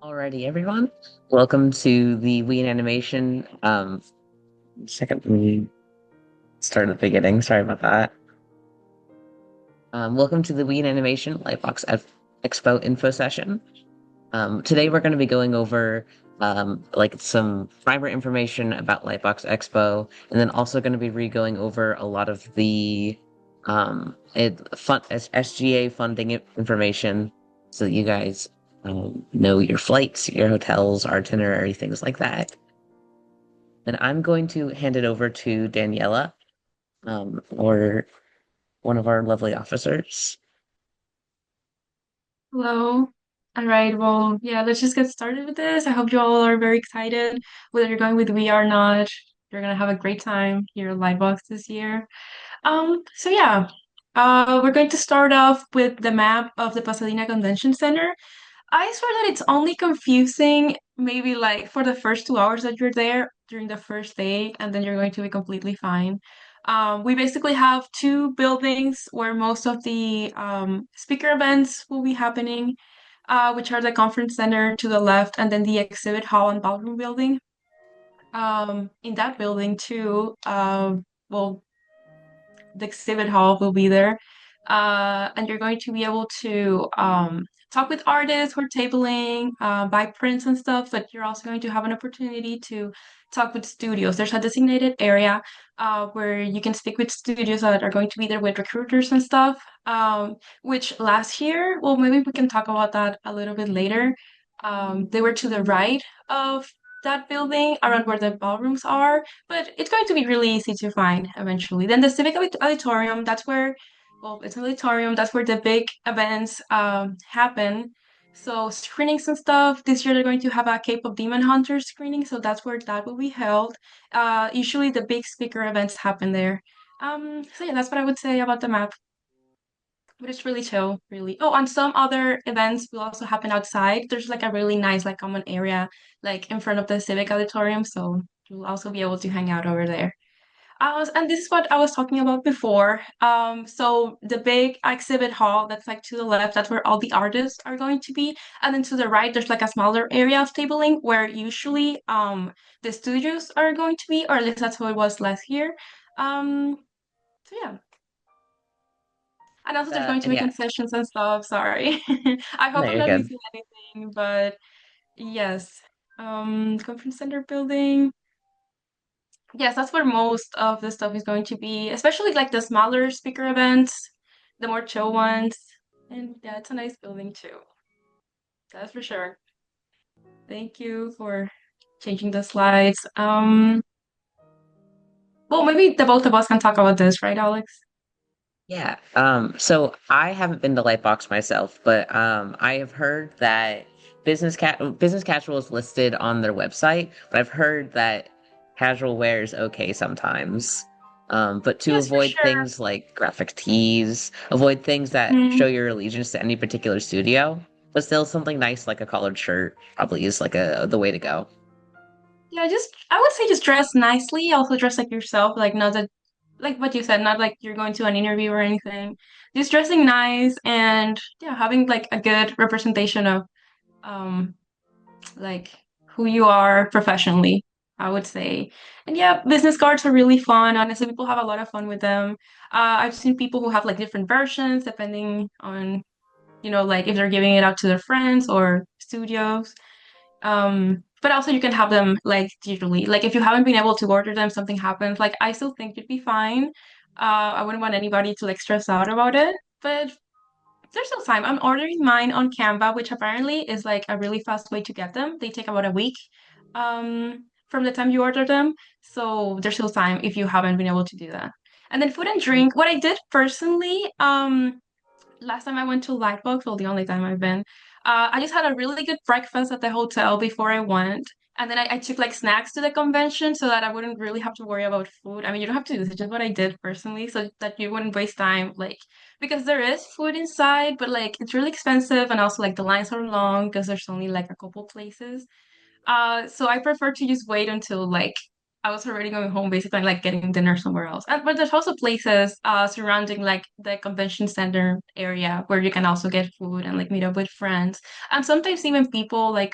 Alrighty, everyone. Welcome to the Wii Animation. Second, let me start at the beginning. Sorry about that. Welcome to the Wii Animation Expo info session. Today we're going to be going over like some primer information about Lightbox Expo, and then also going to be re-going over a lot of the SGA funding information, so that you guys know your flights, your hotels, itinerary, things like that. And I'm going to hand it over to Daniela, or one of our lovely officers. Hello. All right, well, yeah, let's just get started with this. I hope you all are very excited. Whether you're going with VR or not, you're gonna have a great time here at Lightbox this year. So yeah, we're going to start off with the map of the Pasadena Convention Center. I swear that it's only confusing maybe like for the first 2 hours that you're there during the first day, and then you're going to be completely fine. We basically have two buildings where most of the speaker events will be happening, which are the conference center to the left, and then the exhibit hall and ballroom building. In that building too, well, the exhibit hall will be there. And you're going to be able to talk with artists who are tabling, buy prints and stuff, but you're also going to have an opportunity to talk with studios. There's a designated area where you can speak with studios that are going to be there with recruiters and stuff, which last year, well, maybe we can talk about that a little bit later. They were to the right of that building around where the ballrooms are, but it's going to be really easy to find eventually. Then the Civic Auditorium, that's where, well, it's an auditorium, that's where the big events happen. So screenings and stuff. This year they're going to have a Cape of Demon Hunters screening, so that's where that will be held. Usually the big speaker events happen there. So yeah, that's what I would say about the map. But it's really chill, really. Oh, and some other events will also happen outside. There's like a really nice like common area like in front of the Civic Auditorium, so you'll also be able to hang out over there. And this is what I was talking about before. So the big exhibit hall that's like to the left, that's where all the artists are going to be. And then to the right, there's like a smaller area of tabling where usually the studios are going to be, or at least that's how it was last year. So yeah. And also there's going to And be yeah, concessions and stuff. Sorry. I no, hope I'm you're not good. missing anything, but yes. Conference center building. Yes, that's where most of the stuff is going to be, especially like the smaller speaker events, the more chill ones. And yeah, it's a nice building too. That's for sure. Thank you for changing the slides. Well, maybe the both of us can talk about this, right, Alex? Yeah. So I haven't been to Lightbox myself, but I have heard that business casual is listed on their website, but I've heard that casual wear is okay sometimes. But to Yes, for avoid sure. things like graphic tees, avoid things that show Mm, your allegiance to any particular studio, but still something nice like a collared shirt probably is like a the way to go. yeah, just I would say just dress nicely. Also dress like yourself, like not that like what you said, not like you're going to an interview or anything. Just dressing nice and yeah, having like a good representation of um like who you are professionally, I would say. And yeah, business cards are really fun. Honestly, people have a lot of fun with them. I've seen people who have like different versions depending on, like if they're giving it out to their friends or studios. But also you can have them like digitally. Like if you haven't been able to order them, something happens. Like I still think you'd be fine. I wouldn't want anybody to like stress out about it. But there's still time. I'm ordering mine on Canva, which apparently is like a really fast way to get them. They take about a week from the time you order them. So there's still time if you haven't been able to do that. And then food and drink. What I did personally, last time I went to Lightbox, well, the only time I've been, I just had a really good breakfast at the hotel before I went. And then I took like snacks to the convention so that I wouldn't really have to worry about food. I mean, you don't have to do this, it's just what I did personally, so that you wouldn't waste time, like, because there is food inside, but like it's really expensive and also like the lines are long because there's only like a couple places. So I prefer to just wait until like I was already going home basically and like getting dinner somewhere else. But there's also places surrounding like the convention center area where you can also get food and like meet up with friends. And sometimes even people like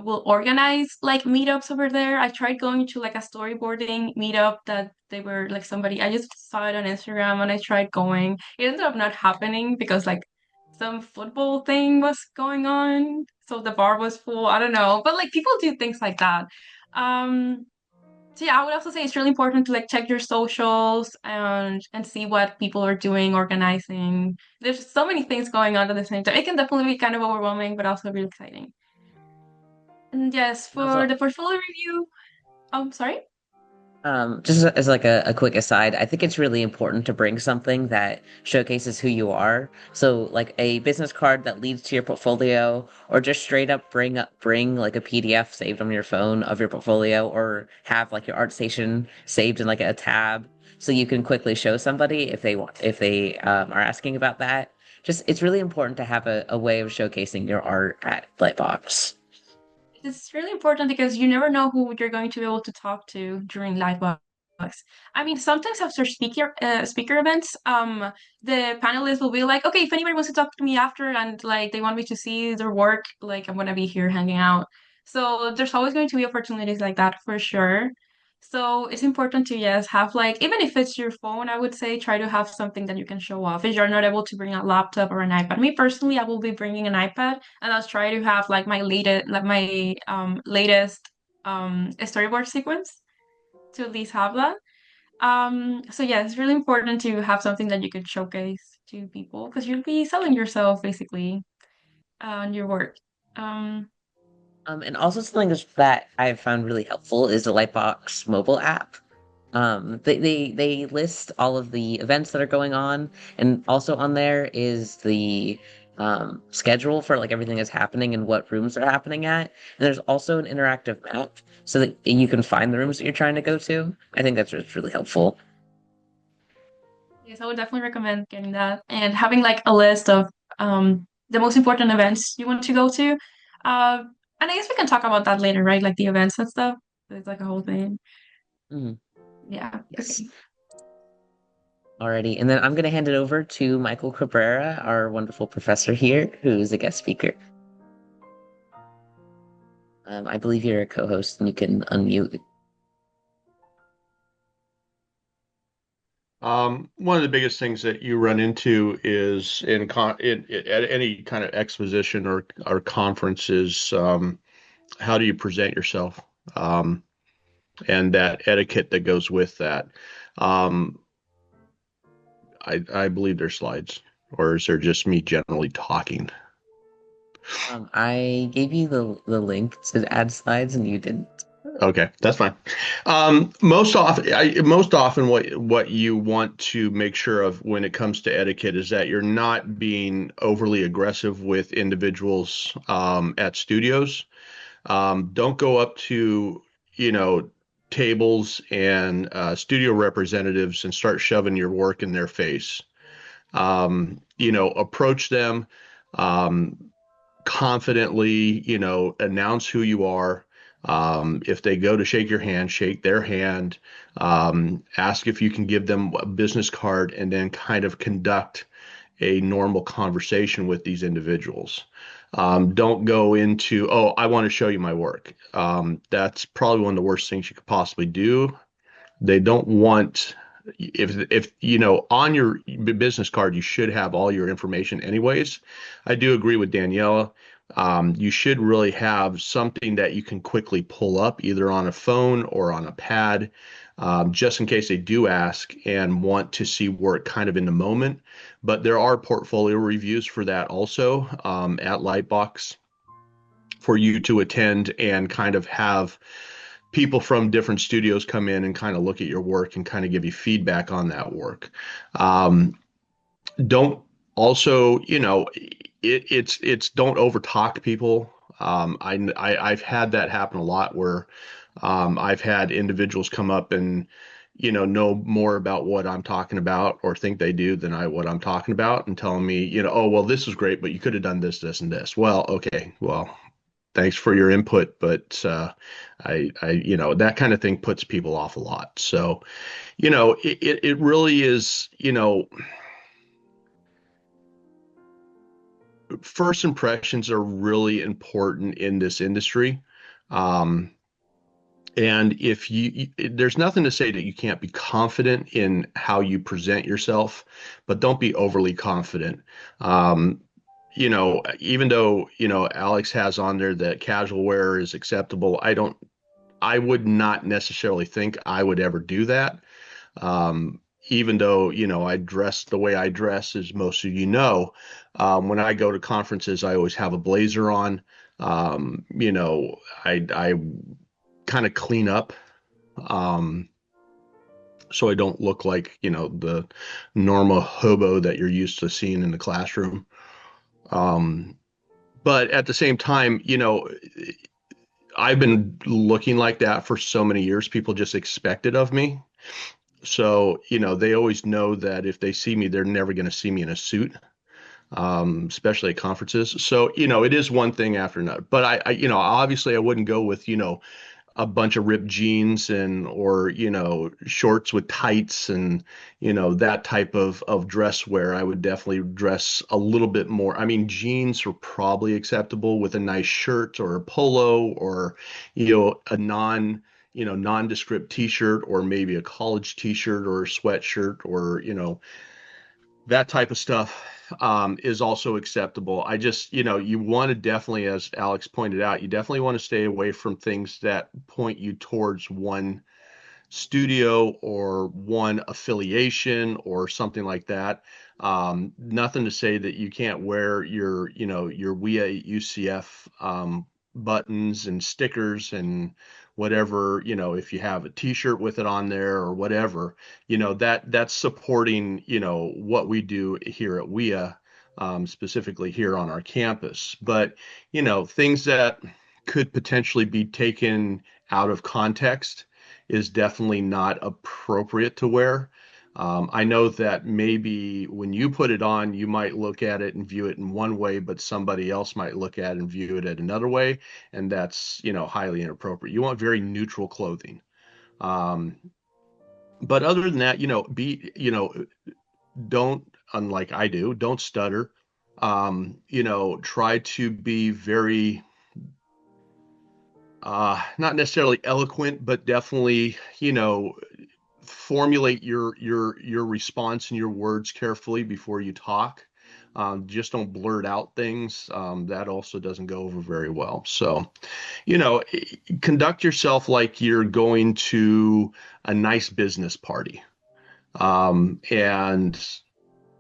will organize like meetups over there. I tried going to like a storyboarding meetup that they were like somebody, I just saw it on Instagram and I tried going. It ended up not happening because like some football thing was going on, so the bar was full. I don't know, but like people do things like that. Um, so yeah, I would also say it's really important to like check your socials and see what people are doing, organizing. There's so many things going on at the same time. It can definitely be kind of overwhelming, but also really exciting. And yes, And for also, the portfolio review, sorry. just as like a quick aside, I think it's really important to bring something that showcases who you are. So like a business card that leads to your portfolio, or just straight up bring like a PDF saved on your phone of your portfolio, or have like your art station saved in like a tab so you can quickly show somebody if they want if they are asking about that. Just it's really important to have a way of showcasing your art at Lightbox. It's really important because you never know who you're going to be able to talk to during live blogs. I mean, sometimes after speaker events, the panelists will be like, okay, if anybody wants to talk to me after and like they want me to see their work, like I'm gonna be here hanging out. So there's always going to be opportunities like that for sure. So it's important to, yes, have like, even if it's your phone, I would say try to have something that you can show off. If you're not able to bring a laptop or an iPad. Me personally, I will be bringing an iPad and I'll try to have like my latest storyboard sequence to at least have that. So yeah, it's really important to have something that you could showcase to people because you'll be selling yourself basically and your work. Um, And also something that I've found really helpful is the Lightbox mobile app. They list all of the events that are going on, and also on there is the schedule for like everything that's happening and what rooms they're happening at. And there's also an interactive map so that you can find the rooms that you're trying to go to. I think that's just really helpful. yes, I would definitely recommend getting that and having like a list of the most important events you want to go to. And I guess we can talk about that later, right? Like the events and stuff. It's like a whole thing. Mhm. Yeah. Yes. Okay. Alrighty. And then I'm going to hand it over to Michael Cabrera, our wonderful professor here, who's a guest speaker. I believe you're a co-host and you can unmute. One of the biggest things that you run into is at any kind of exposition or conference is how do you present yourself, um, and that etiquette that goes with that. Um, I believe there's slides, or is there just me generally talking? I gave you the link to add slides and you didn't. Okay, that's fine. Most often, what you want to make sure of when it comes to etiquette is that you're not being overly aggressive with individuals at studios. Don't go up to, you know, tables and studio representatives and start shoving your work in their face. Approach them. Um, Confidently, announce who you are. If they go to shake your hand, shake their hand. Ask if you can give them a business card and then kind of conduct a normal conversation with these individuals. Don't go into, oh, I want to show you my work. That's probably one of the worst things you could possibly do. They don't want, if on your business card you should have all your information anyways. I do agree with Daniela. You should really have something that you can quickly pull up either on a phone or on a pad, just in case they do ask and want to see work kind of in the moment. But there are portfolio reviews for that also, at Lightbox, for you to attend and kind of have people from different studios come in and kind of look at your work and kind of give you feedback on that work. Don't also, it's don't overtalk people. I've had that happen a lot where I've had individuals come up and know more about what I'm talking about or think they do than I what I'm talking about and telling me, oh well, this is great, but you could have done this, this, and this. Well, okay, well, thanks for your input, but that kind of thing puts people off a lot. So, it really is, first impressions are really important in this industry. Um, and if there's nothing to say that you can't be confident in how you present yourself, but don't be overly confident. Um, even though, Alex has on there that casual wear is acceptable, I would not necessarily think I would ever do that. Even though, I dress the way I dress, as most of you know, when I go to conferences, I always have a blazer on. I kind of clean up, um, so I don't look like, the normal hobo that you're used to seeing in the classroom. Um, but at the same time, I've been looking like that for so many years. People just expect it of me. So, they always know that if they see me, they're never going to see me in a suit, especially at conferences. So, it is one thing after another. But obviously I wouldn't go with, a bunch of ripped jeans and or shorts with tights and that type of dress wear. I would definitely dress a little bit more. I mean, jeans are probably acceptable with a nice shirt or a polo or a nondescript t-shirt or maybe a college t-shirt or a sweatshirt or that type of stuff is also acceptable. I just, you want to definitely, as Alex pointed out, you definitely want to stay away from things that point you towards one studio or one affiliation or something like that. Nothing to say that you can't wear your WIA UCF buttons and stickers and whatever, if you have a t-shirt with it on there or whatever, that's supporting, what we do here at WIA, specifically here on our campus. But, things that could potentially be taken out of context is definitely not appropriate to wear. I know that maybe when you put it on, you might look at it and view it in one way, but somebody else might look at it and view it at another way, and that's, highly inappropriate. You want very neutral clothing. Um, but other than that, don't, unlike I do, don't stutter. Try to be very not necessarily eloquent, but definitely, formulate your response and your words carefully before you talk. Just don't blurt out things. That also doesn't go over very well. So, conduct yourself like you're going to a nice business party. And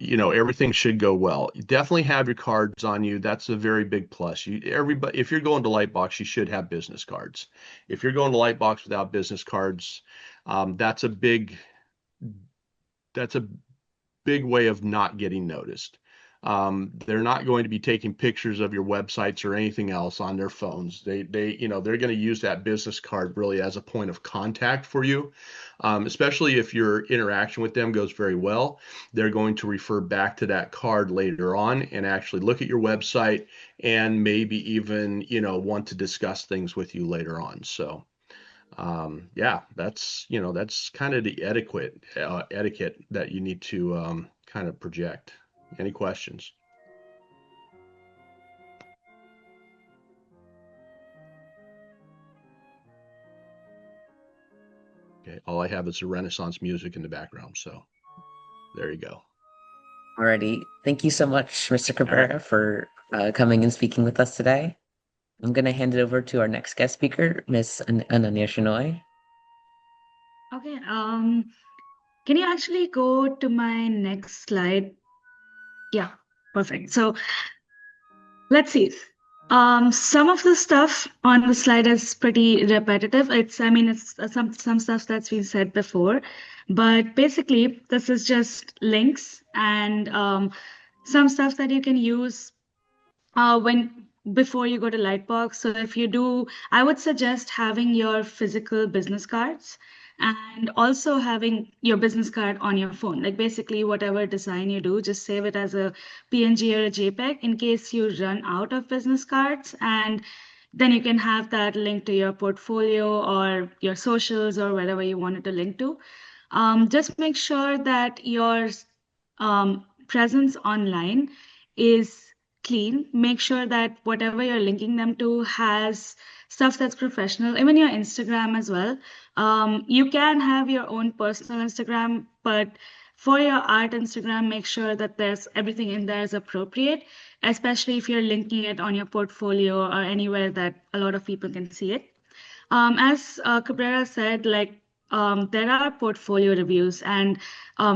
everything should go well. You definitely have your cards on you. That's a very big plus. Everybody, if you're going to Lightbox, you should have business cards. If you're going to Lightbox without business cards, that's a that's a big way of not getting noticed. They're not going to be taking pictures of your websites or anything else on their phones. They're going to use that business card really as a point of contact for you. Especially if your interaction with them goes very well, they're going to refer back to that card later on and actually look at your website and maybe even, want to discuss things with you later on. So, yeah, that's kind of the etiquette that you need to kind of project. Any questions? Okay, all I have is the Renaissance music in the background, so there you go. Alrighty. Thank you so much, Mr. All right. Cabrera, for coming and speaking with us today. I'm going to hand it over to our next guest speaker, Miss Ananya Shenoy. Okay, can you actually go to my next slide? Yeah, perfect. So let's see. Some of the stuff on the slide is pretty repetitive. I mean, it's some stuff that's been said before, but basically this is just links and some stuff that you can use when before you go to Lightbox. So if you do, I would suggest having your physical business cards and also having your business card on your phone. Like basically whatever design you do, just save it as a PNG or a JPEG in case you run out of business cards. And then you can have that linked to your portfolio or your socials or wherever you want it to link to. Just make sure that your presence online is clean. Make sure that whatever you're linking them to has stuff that's professional, even your Instagram as well. You can have your own personal Instagram, but for your art Instagram, make sure that there's everything in there is appropriate, especially if you're linking it on your portfolio or anywhere that a lot of people can see it. As Cabrera said, there are portfolio reviews and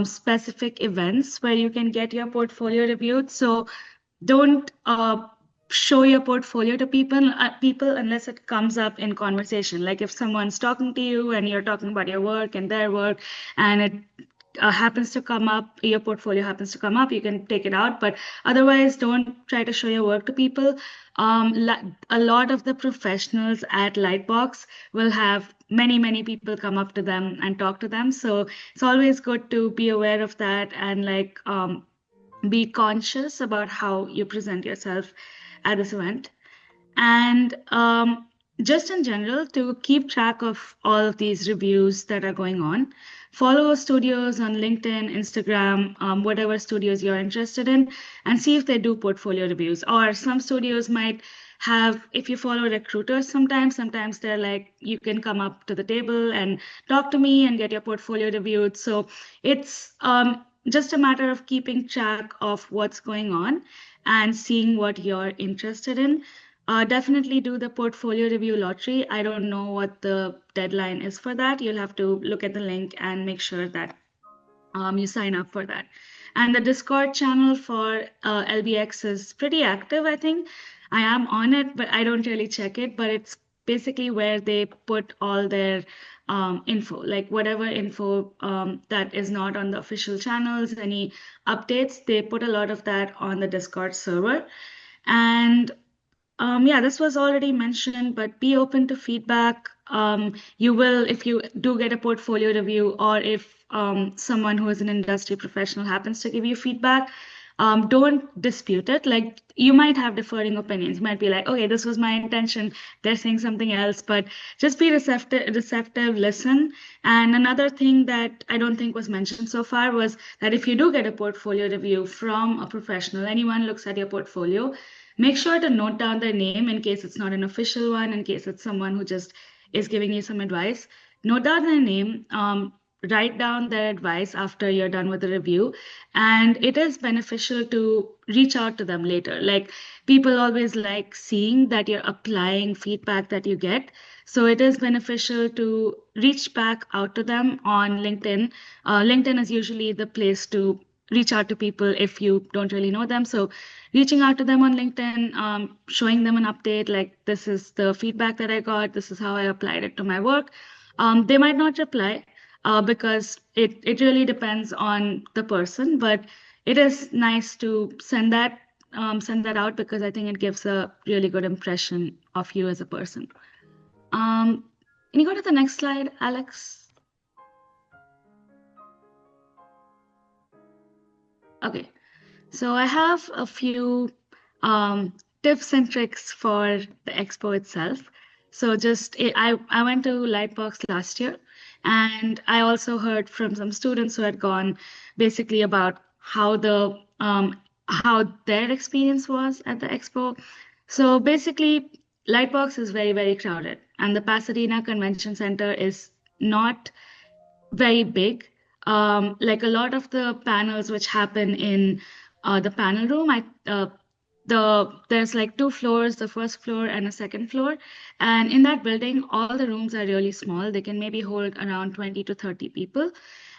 specific events where you can get your portfolio reviewed. So don't show your portfolio to people unless it comes up in conversation. Like if someone's talking to you and you're talking about your work and their work, and it happens to come up, your portfolio happens to come up, you can take it out. But otherwise, don't try to show your work to people. A lot of the professionals at Lightbox will have many people come up to them and talk to them. So it's always good to be aware of that and be conscious about how you present yourself at this event. And just in general, to keep track of all of these reviews that are going on, follow studios on LinkedIn, Instagram, whatever studios you're interested in, and see if they do portfolio reviews. Or some studios might have, if you follow recruiters, sometimes they're like, you can come up to the table and talk to me and get your portfolio reviewed. So it's just a matter of keeping track of what's going on and seeing what you're interested in. Definitely do the portfolio review lottery. I don't know what the deadline is for that. You'll have to look at the link and make sure that you sign up for that. And the Discord channel for LBX is pretty active, I think. I am on it, but I don't really check it. But it's basically where they put all their info, like whatever info that is not on the official channels, any updates, they put a lot of that on the Discord server. And yeah, this was already mentioned, but be open to feedback. You will, if you do get a portfolio review, or if someone who is an industry professional happens to give you feedback, don't dispute it. Like you might have differing opinions. You might be like, okay, this was my intention. They're saying something else, but just be receptive, listen. And another thing that I don't think was mentioned so far was that if you do get a portfolio review from a professional, anyone looks at your portfolio, make sure to note down their name in case it's not an official one, in case it's someone who just is giving you some advice. Note down their name, write down their advice after you're done with the review. And it is beneficial to reach out to them later. Like people always like seeing that you're applying feedback that you get. So it is beneficial to reach back out to them on LinkedIn. LinkedIn is usually the place to reach out to people if you don't really know them. So reaching out to them on LinkedIn, showing them an update, like this is the feedback that I got, this is how I applied it to my work. They might not reply because it really depends on the person, but it is nice to send that out because I think it gives a really good impression of you as a person. Can you go to the next slide, Alex? Okay, so I have a few tips and tricks for the expo itself. So I went to Lightbox last year, and I also heard from some students who had gone basically about how their experience was at the expo. So basically, Lightbox is very crowded, and the Pasadena Convention Center is not very big. Like a lot of the panels which happen in the panel room, there's like two floors, the first floor and a second floor. And in that building, all the rooms are really small. They can maybe hold around 20 to 30 people,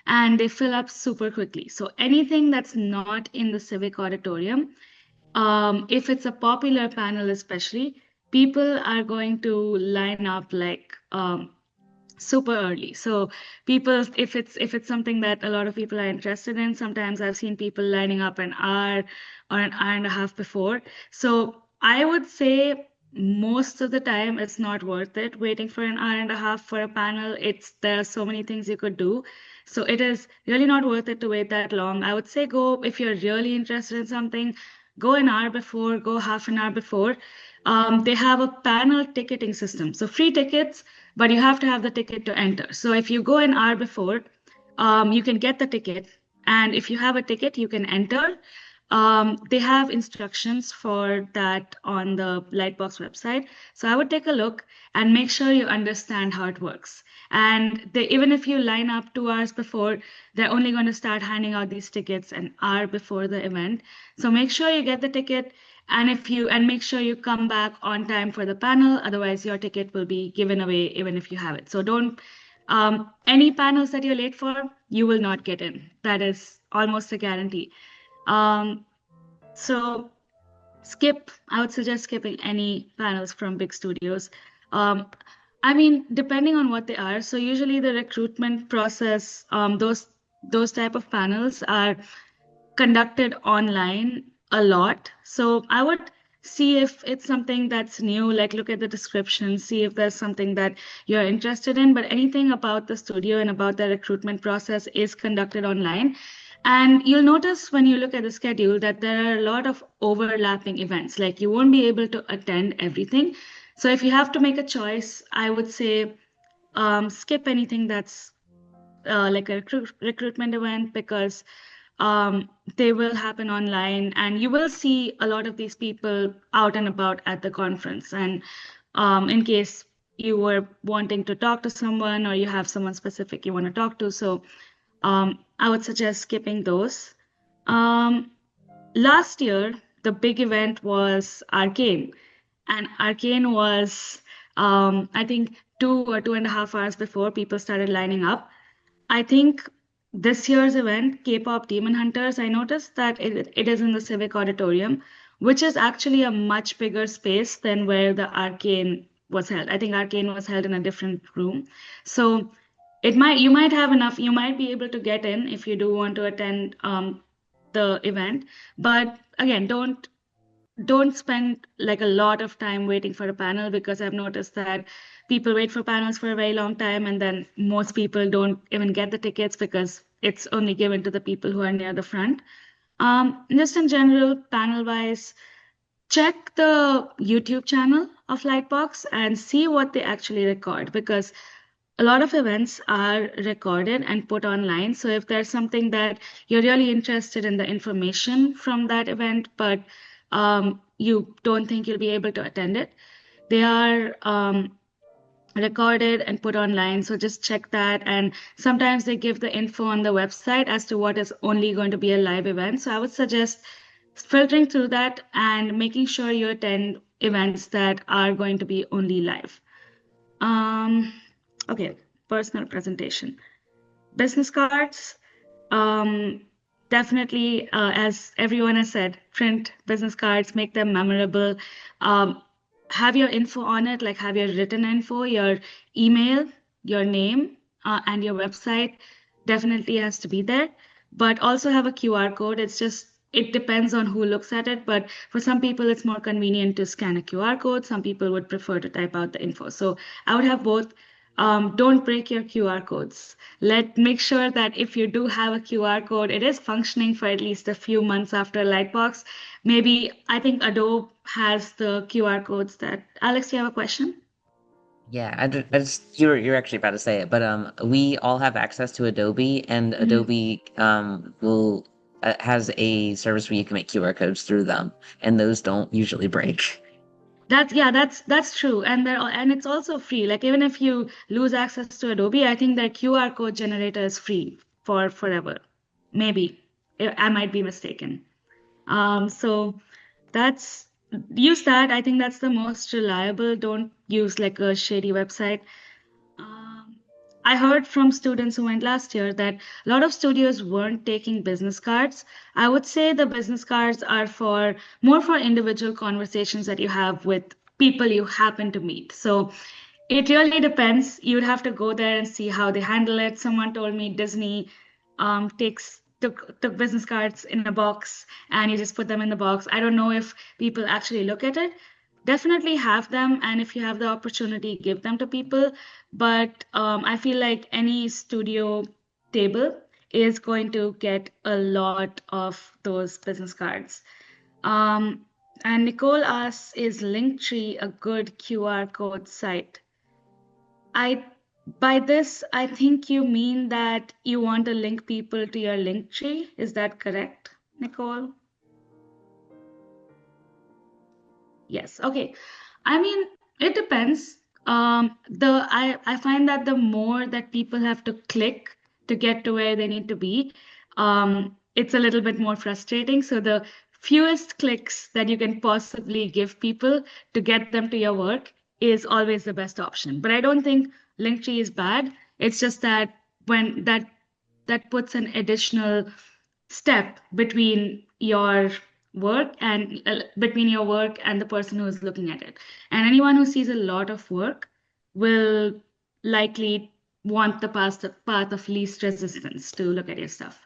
and they fill up super quickly. So anything that's not in the civic auditorium, if it's a popular panel especially, people are going to line up like super early. So people, if it's something that a lot of people are interested in, sometimes I've seen people lining up an hour or an hour and a half before. So I would say most of the time it's not worth it waiting for an hour and a half for a panel. There are so many things you could do. So it is really not worth it to wait that long. I would say go, if you're really interested in something, go an hour before, go half an hour before. They have a panel ticketing system. So free tickets, but you have to have the ticket to enter. So if you go an hour before, you can get the ticket. And if you have a ticket, you can enter. They have instructions for that on the Lightbox website. So I would take a look and make sure you understand how it works. And even if you line up 2 hours before, they're only going to start handing out these tickets an hour before the event. So make sure you get the ticket, and make sure you come back on time for the panel. Otherwise, your ticket will be given away even if you have it. So don't any panels that you're late for, you will not get in. That is almost a guarantee. So I would suggest skipping any panels from big studios. Um, I mean, depending on what they are. So usually the recruitment process, those type of panels are conducted online a lot. So I would see if it's something that's new, like look at the description, see if there's something that you're interested in. But anything about the studio and about the recruitment process is conducted online. And you'll notice when you look at the schedule that there are a lot of overlapping events, like you won't be able to attend everything. So if you have to make a choice, I would say skip anything that's like a recruitment event, because they will happen online and you will see a lot of these people out and about at the conference. And in case you were wanting to talk to someone or you have someone specific you want to talk to, so I would suggest skipping those. Last year, the big event was Arcane, and Arcane was, I think, 2 or 2.5 hours before people started lining up. I think this year's event, K-pop Demon Hunters, I noticed that it is in the Civic Auditorium, which is actually a much bigger space than where the Arcane was held. I think Arcane was held in a different room. So you might have enough, you might be able to get in if you do want to attend the event. But again, don't spend like a lot of time waiting for a panel, because I've noticed that people wait for panels for a very long time and then most people don't even get the tickets because it's only given to the people who are near the front. Just in general, panel wise, check the YouTube channel of Lightbox and see what they actually record, because a lot of events are recorded and put online. So if there's something that you're really interested in the information from that event, but you don't think you'll be able to attend it, they are recorded and put online. So just check that. And sometimes they give the info on the website as to what is only going to be a live event. So I would suggest filtering through that and making sure you attend events that are going to be only live. Okay, personal presentation. Business cards, definitely, as everyone has said, print business cards, make them memorable. Have your info on it, like have your written info, your email, your name, and your website definitely has to be there. But also have a QR code. It depends on who looks at it. But for some people, it's more convenient to scan a QR code. Some people would prefer to type out the info. So I would have both. Don't break your QR codes. Make sure that if you do have a QR code, it is functioning for at least a few months after Lightbox. Maybe I think Adobe has the QR codes that. Alex, you have a question? Yeah, you're actually about to say it, but we all have access to Adobe, and Adobe will has a service where you can make QR codes through them, and those don't usually break. That's true, and it's also free. Like even if you lose access to Adobe, I think their QR code generator is free for forever. Maybe I might be mistaken. So that's use that. I think that's the most reliable. Don't use like a shady website. I heard from students who went last year that a lot of studios weren't taking business cards. I would say the business cards are more for individual conversations that you have with people you happen to meet. So it really depends. You'd have to go there and see how they handle it. Someone told me Disney took business cards in a box and you just put them in the box. I don't know if people actually look at it. Definitely have them, and if you have the opportunity, give them to people. But I feel like any studio table is going to get a lot of those business cards. And Nicole asks, is Linktree a good QR code site? By this, I think you mean that you want to link people to your Linktree. Is that correct, Nicole? Yes. Okay. I mean, it depends. I find that the more that people have to click to get to where they need to be, it's a little bit more frustrating. So the fewest clicks that you can possibly give people to get them to your work is always the best option. But I don't think Linktree is bad. It's just that when that puts an additional step between your work and the person who is looking at it. And anyone who sees a lot of work will likely want the path of least resistance to look at your stuff.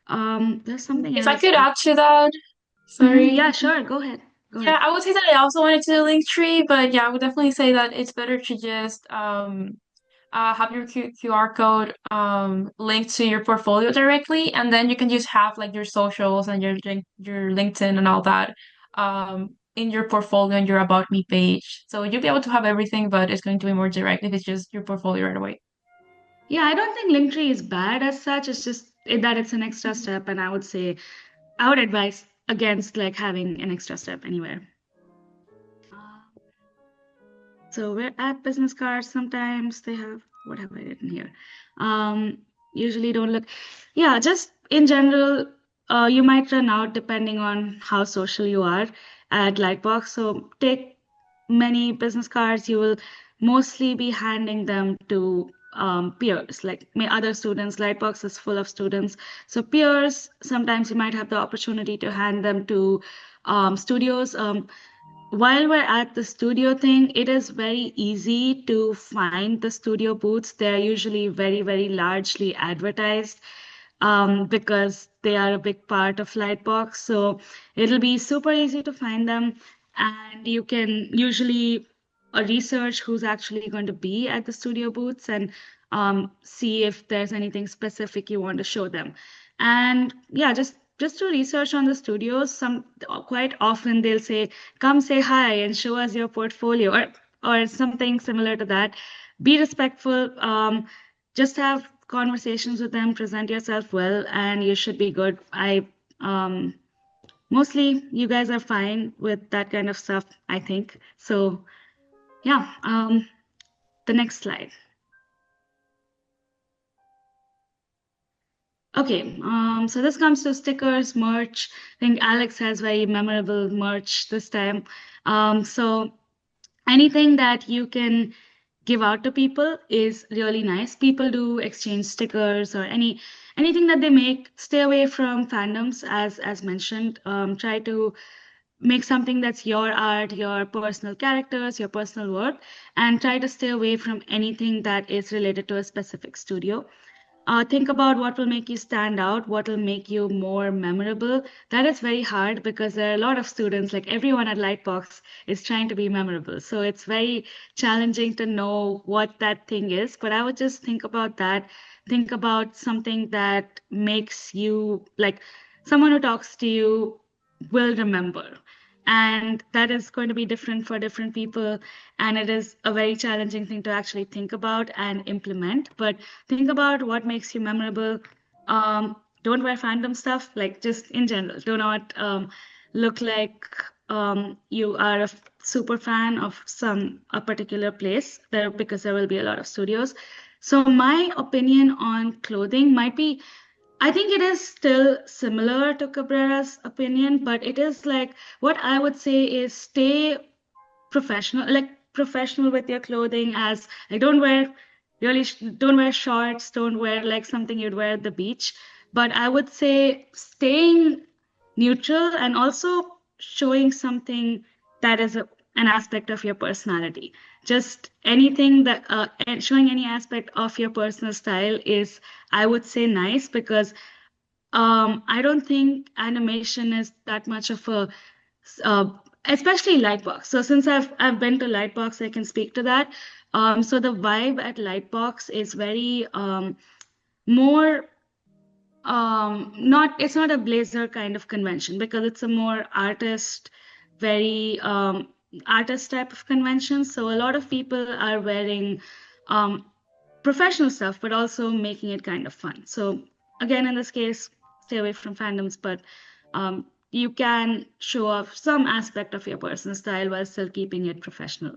There's something If I else. could add to that, Mhm. sorry. Yeah, sure. Go ahead. Go Yeah, ahead. I would say that I also wanted to link tree, but yeah, I would definitely say that it's better to just have your QR code linked to your portfolio directly, and then you can just have like your socials and your LinkedIn and all that in your portfolio and your About Me page. So you'll be able to have everything, but it's going to be more direct if it's just your portfolio right away. Yeah, I don't think Linktree is bad as such. It's just that it's an extra step, and I would advise against like having an extra step anywhere. So we're at business cards. Sometimes they have, what have I written here? Usually don't look. Yeah, just in general, you might run out depending on how social you are at Lightbox. So take many business cards. You will mostly be handing them to peers, like other students. Lightbox is full of students. So peers, sometimes you might have the opportunity to hand them to studios. While we're at the studio thing, it is very easy to find the studio booths. They're usually very, very largely advertised because they are a big part of Lightbox. So it'll be super easy to find them. And you can usually research who's actually going to be at the studio booths and see if there's anything specific you want to show them. And yeah, just to research on the studios, quite often they'll say, come say hi and show us your portfolio or something similar to that. Be respectful. Just have conversations with them, present yourself well, and you should be good. I mostly you guys are fine with that kind of stuff, I think. So yeah, the next slide. Okay, so this comes to stickers, merch. I think Alex has very memorable merch this time. So anything that you can give out to people is really nice. People do exchange stickers or anything that they make. Stay away from fandoms, as mentioned. Try to make something that's your art, your personal characters, your personal work, and try to stay away from anything that is related to a specific studio. Think about what will make you stand out, what will make you more memorable. That is very hard because there are a lot of students, like everyone at Lightbox is trying to be memorable. So it's very challenging to know what that thing is. But I would just think about that. Think about something that makes you like someone who talks to you will remember. And that is going to be different for different people. And it is a very challenging thing to actually think about and implement. But think about what makes you memorable. Don't wear fandom stuff, like just in general. Do not look like you are a super fan of a particular place there because there will be a lot of studios. So my opinion on clothing might be, I think it is still similar to Cabrera's opinion, but it is like what I would say is stay professional, like professional with your clothing. As like don't wear shorts, don't wear like something you'd wear at the beach. But I would say staying neutral and also showing something that is an aspect of your personality. Just anything that and showing any aspect of your personal style is, I would say, nice because I don't think animation is that much of a uh, especially Lightbox. So since I've been to Lightbox, I can speak to that. So the vibe at Lightbox is very more not it's not a blazer kind of convention because it's a more very artist type of convention. So a lot of people are wearing um, professional stuff, but also making it kind of fun. So again, in this case, stay away from fandoms, but you can show off some aspect of your personal style while still keeping it professional.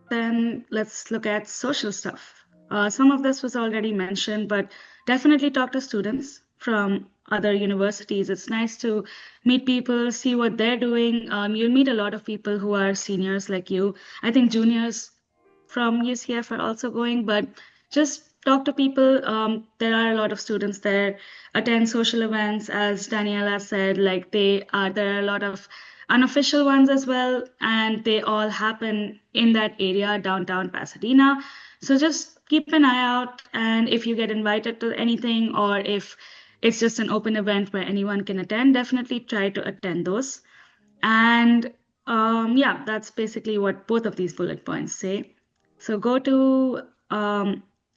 Then let's look at social stuff. Some of this was already mentioned, but definitely talk to students from other universities. It's nice to meet people, see what they're doing. You'll meet a lot of people who are seniors like you. I think juniors from UCF are also going, but just talk to people. There are a lot of students there, attend social events, as Daniela said, like there are a lot of unofficial ones as well, and they all happen in that area, downtown Pasadena. So just keep an eye out, and if you get invited to anything, or if it's just an open event where anyone can attend, definitely try to attend those. And yeah, that's basically what both of these bullet points say. So go to,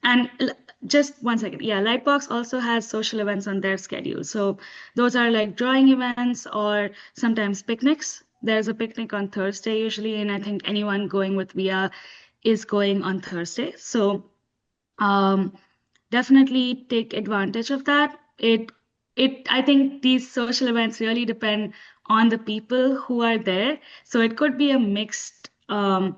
and just one second. Yeah, Lightbox also has social events on their schedule. So those are like drawing events or sometimes picnics. There's a picnic on Thursday usually, and I think anyone going with WIA is going on Thursday. So definitely take advantage of that. I think these social events really depend on the people who are there. So it could be a mixed, it'll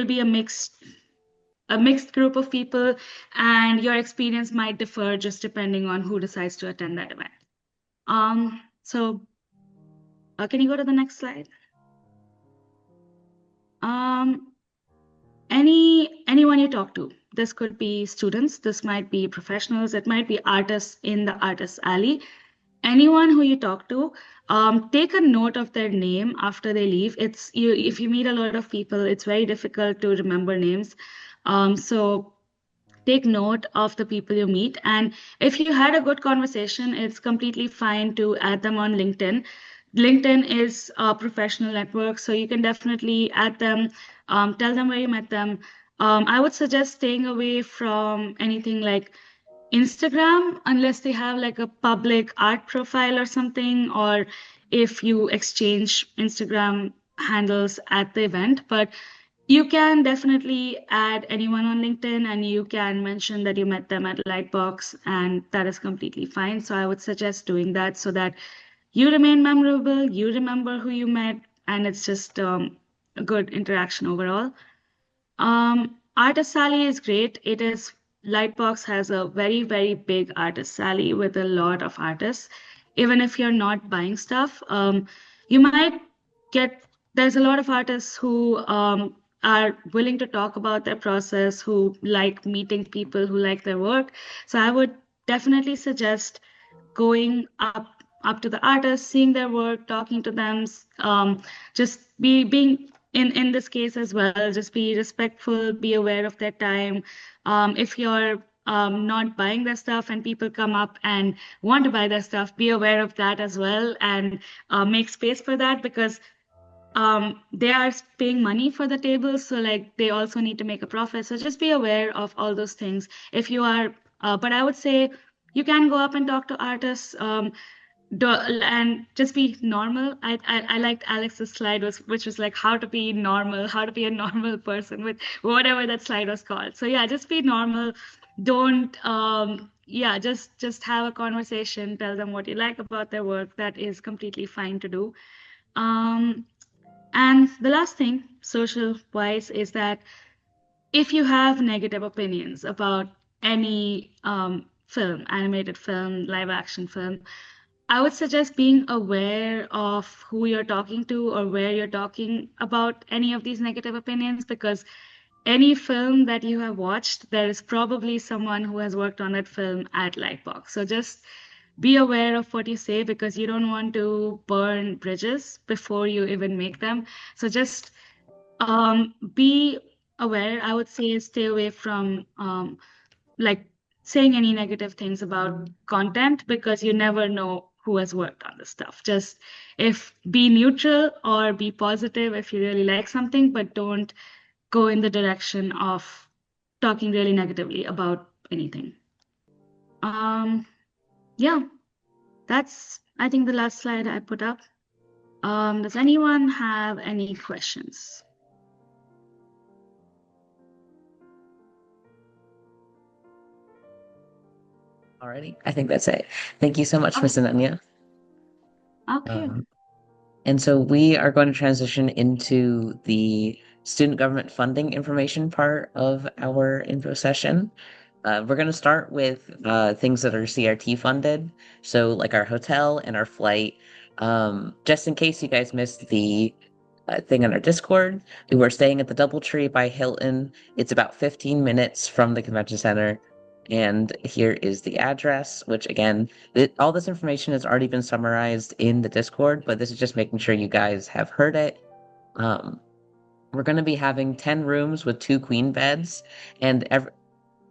be a mixed group of people, and your experience might differ just depending on who decides to attend that event. So can you go to the next slide? Anyone you talk to. This could be students, this might be professionals, it might be artists in the artist alley. Anyone who you talk to, take a note of their name after they leave. If you meet a lot of people, it's very difficult to remember names. So take note of the people you meet. And if you had a good conversation, it's completely fine to add them on LinkedIn. LinkedIn is a professional network, so you can definitely add them, tell them where you met them. I would suggest staying away from anything like Instagram, unless they have like a public art profile or something, or if you exchange Instagram handles at the event. But you can definitely add anyone on LinkedIn, and you can mention that you met them at Lightbox, and that is completely fine. So I would suggest doing that so that you remain memorable, you remember who you met, and it's just a good interaction overall. Artist Alley is great. Lightbox has a very, very big artist alley with a lot of artists. Even if you're not buying stuff, you might get, there's a lot of artists who are willing to talk about their process, who like meeting people who like their work. So I would definitely suggest going up to the artists, seeing their work, talking to them, just being in this case as well, just be respectful, be aware of their time. If you're not buying their stuff and people come up and want to buy their stuff, be aware of that as well, and make space for that, because they are paying money for the table, so like they also need to make a profit. So just be aware of all those things. If you are, but I would say you can go up and talk to artists, and just be normal. I liked Alex's slide, which was like how to be normal, how to be a normal person, with whatever that slide was called. So yeah, just be normal. Don't yeah, just have a conversation, tell them what you like about their work. That is completely fine to do. And the last thing, social wise, is that if you have negative opinions about any film, animated film, live action film, I would suggest being aware of who you're talking to or where you're talking about any of these negative opinions, because any film that you have watched, there is probably someone who has worked on that film at Lightbox. So just be aware of what you say, because you don't want to burn bridges before you even make them. So just be aware. I would say stay away from like saying any negative things about content, because you never know who has worked on this stuff. Just be neutral or be positive if you really like something, but don't go in the direction of talking really negatively about anything. Yeah, that's, I think, the last slide I put up. Does anyone have any questions? All Alrighty, I think that's it. Thank you so much, Okay. Miss Ananya. Okay. Um, and so we are going to transition into the student government funding information part of our info session. We're going to start with things that are CRT funded, so like our hotel and our flight. Just in case you guys missed the thing on our Discord, we were staying at the DoubleTree by Hilton. It's about 15 minutes from the convention center. And here is the address, which again, all this information has already been summarized in the Discord, but this is just making sure you guys have heard it. Um, we're going to be having 10 rooms with two queen beds, and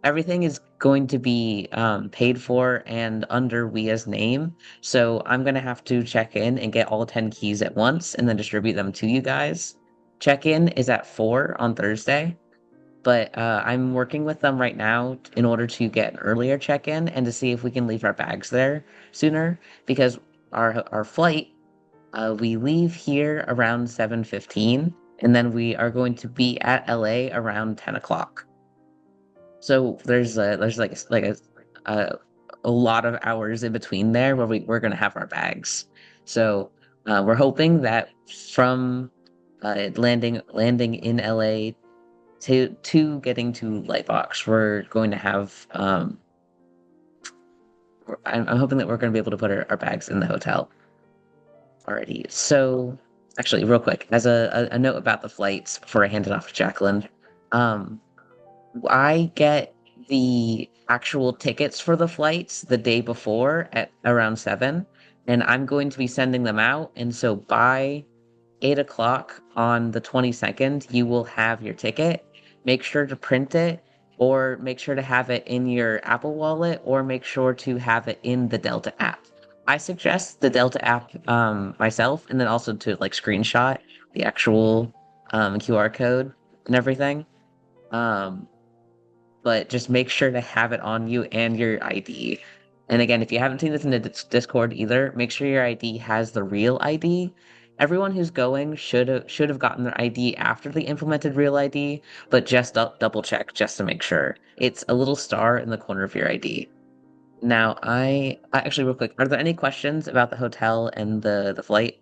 everything is going to be paid for and under WIA's name. So I'm going to have to check in and get all 10 keys at once and then distribute them to you guys. Check in is at 4 on Thursday, but I'm working with them right now in order to get an earlier check in and to see if we can leave our bags there sooner because our flight, we leave here around 7:15 and then we are going to be at LA around 10 o'clock. So there's a a lot of hours in between there where we're gonna have our bags. So we're hoping that from landing in LA to getting to Lightbox, we're going to have I'm hoping that we're going to be able to put our bags in the hotel already. So actually, real quick, as a note about the flights before I hand it off to Jacqueline, um, I get the actual tickets for the flights the day before at around 7, and I'm going to be sending them out. And so by 8 o'clock on the 22nd, you will have your ticket. Make sure to print it, or make sure to have it in your Apple Wallet, or make sure to have it in the Delta app. I suggest the Delta app myself, and then also to like screenshot the actual QR code and everything. Um, but just make sure to have it on you and your ID. And again, if you haven't seen this in the Discord either, make sure your ID has the real ID. Everyone who's going should have gotten their ID after they implemented real ID, but just double check just to make sure. It's a little star in the corner of your ID. Now, I actually real quick, are there any questions about the hotel and the flight?